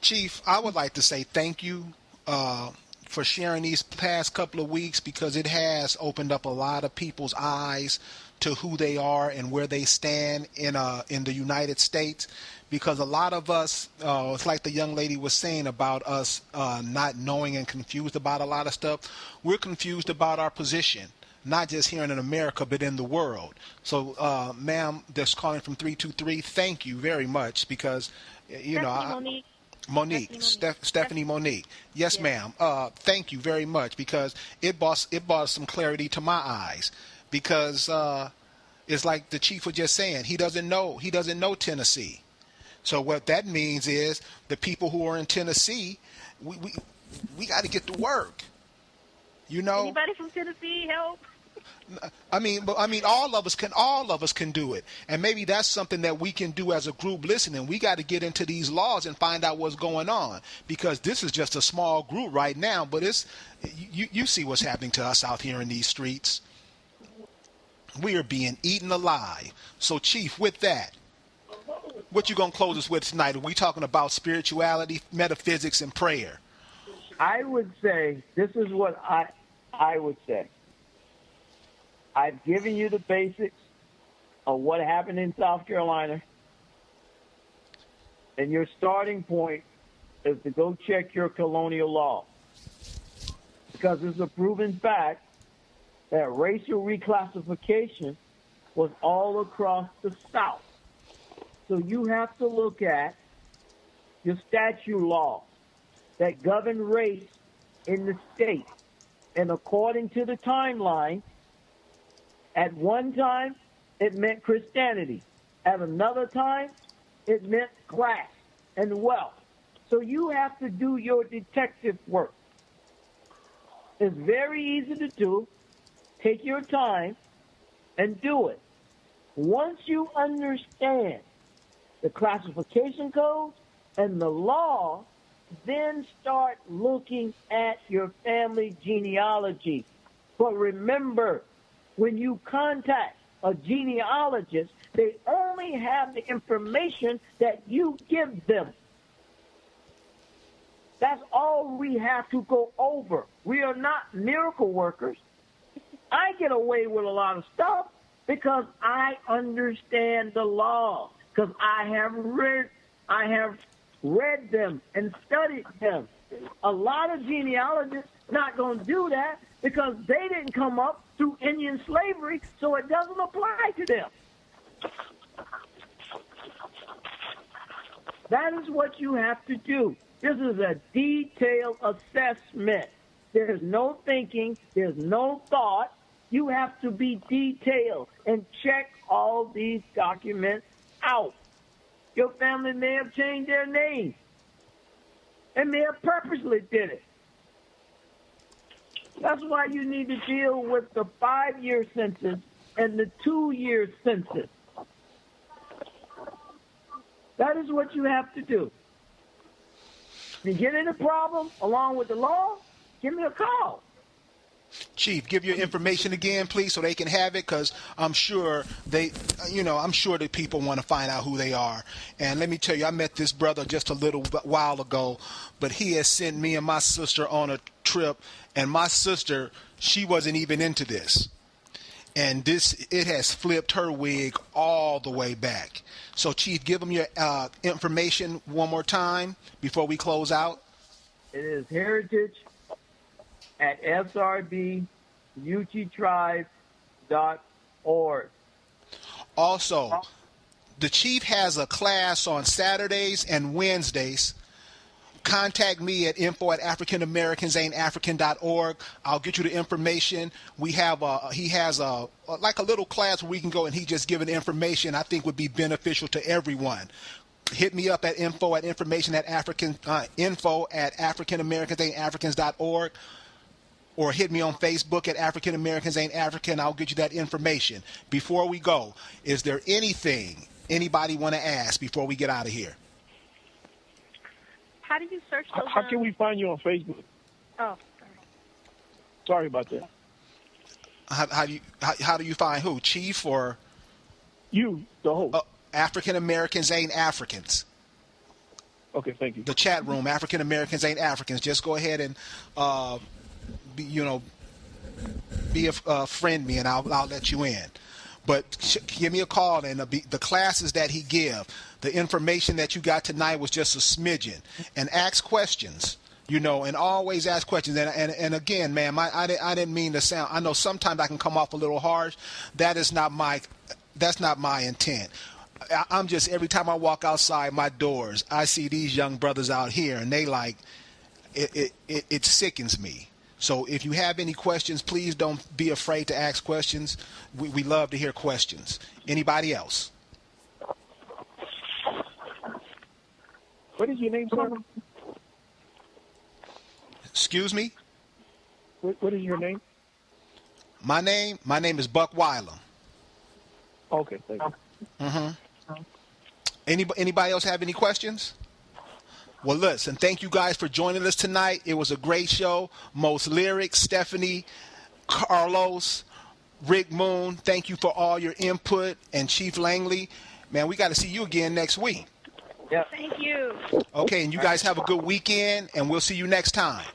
Chief, I would like to say thank you for sharing these past couple of weeks, because it has opened up a lot of people's eyes to who they are and where they stand in the United States. Because a lot of us, it's like the young lady was saying about us not knowing and confused about a lot of stuff. We're confused about our position, not just here in America, but in the world. So, ma'am, that's calling from 323, thank you very much, because, you know, Stephanie Monique. Yes, ma'am. Thank you very much, because it brought some clarity to my eyes, because it's like the chief was just saying, he doesn't know Tennessee. So what that means is the people who are in Tennessee, we got to get to work. You know, anybody from Tennessee help? I mean, all of us can do it, and maybe that's something that we can do as a group listening. We got to get into these laws and find out what's going on, because this is just a small group right now. But you see what's happening to us out here in these streets. We are being eaten alive. So, Chief, with that, what you gonna close us with tonight? Are we talking about spirituality, metaphysics, and prayer? I would say, this is what I would say. I've given you the basics of what happened in South Carolina, and your starting point is to go check your colonial law, because it's a proven fact that racial reclassification was all across the South. So you have to look at your statute laws that govern race in the state. And according to the timeline, at one time, it meant Christianity. At another time, it meant class and wealth. So you have to do your detective work. It's very easy to do. Take your time and do it. Once you understand the classification codes and the law, then start looking at your family genealogy. But remember, when you contact a genealogist, they only have the information that you give them. That's all we have to go over. We are not miracle workers. I get away with a lot of stuff because I understand the law, because I have read them and studied them. A lot of genealogists not going to do that because they didn't come up through Indian slavery, so it doesn't apply to them. That is what you have to do. This is a detailed assessment. There's no thinking. There's no thought. You have to be detailed and check all these documents out. Your family may have changed their name. They may have purposely did it. That's why you need to deal with the 5-year census and the 2-year census. That is what you have to do. If you get in a problem along with the law, give me a call. Chief, give your information again, please, so they can have it, because I'm sure I'm sure that people want to find out who they are. And let me tell you, I met this brother just a little while ago, but he has sent me and my sister on a trip, and my sister, she wasn't even into this. And it has flipped her wig all the way back. So, Chief, give them your information one more before we close out. It is heritage@srbuttribe.org. Also, the Chief has a class on Saturdays and Wednesdays. Contact me at info@africanamericansaintafrican.org. I'll get you the information. He has a little class where we can go and he just giving information I think would be beneficial to everyone. Hit me up at info@africanamericansaintafricans.org, or hit me on Facebook at African Americans Ain't African. I'll get you that information. Before we go, is there anything anybody want to ask before we get out of here? How do you search those? How can we find you on Facebook? Oh, sorry about that. How do you find who? Chief or you, the host? African Americans Ain't Africans. Okay, thank you. The chat room, African Americans Ain't Africans. Just go ahead and, friend me, and I'll let you in. But give me a call, and the classes that he give, the information that you got tonight was just a smidgen. And ask questions, and always ask questions. And again, ma'am, I didn't mean to sound. I know sometimes I can come off a little harsh. That's not my intent. I'm just, every time I walk outside my doors, I see these young brothers out here, and they it sickens me. So if you have any questions, please don't be afraid to ask questions. We love to hear questions. Anybody else? What is your name, sir? Excuse me? What is your name? My name is Buck Weiler. Okay, thank you. Mm-hmm. Anybody else have any questions? Well, listen, thank you guys for joining us tonight. It was a great show. Most Lyrics, Stephanie, Carlos, Rick Moon, thank you for all your input. And Chief Langley, man, we got to see you again next week. Yeah. Thank you. Okay, and you guys have a good weekend, and we'll see you next time.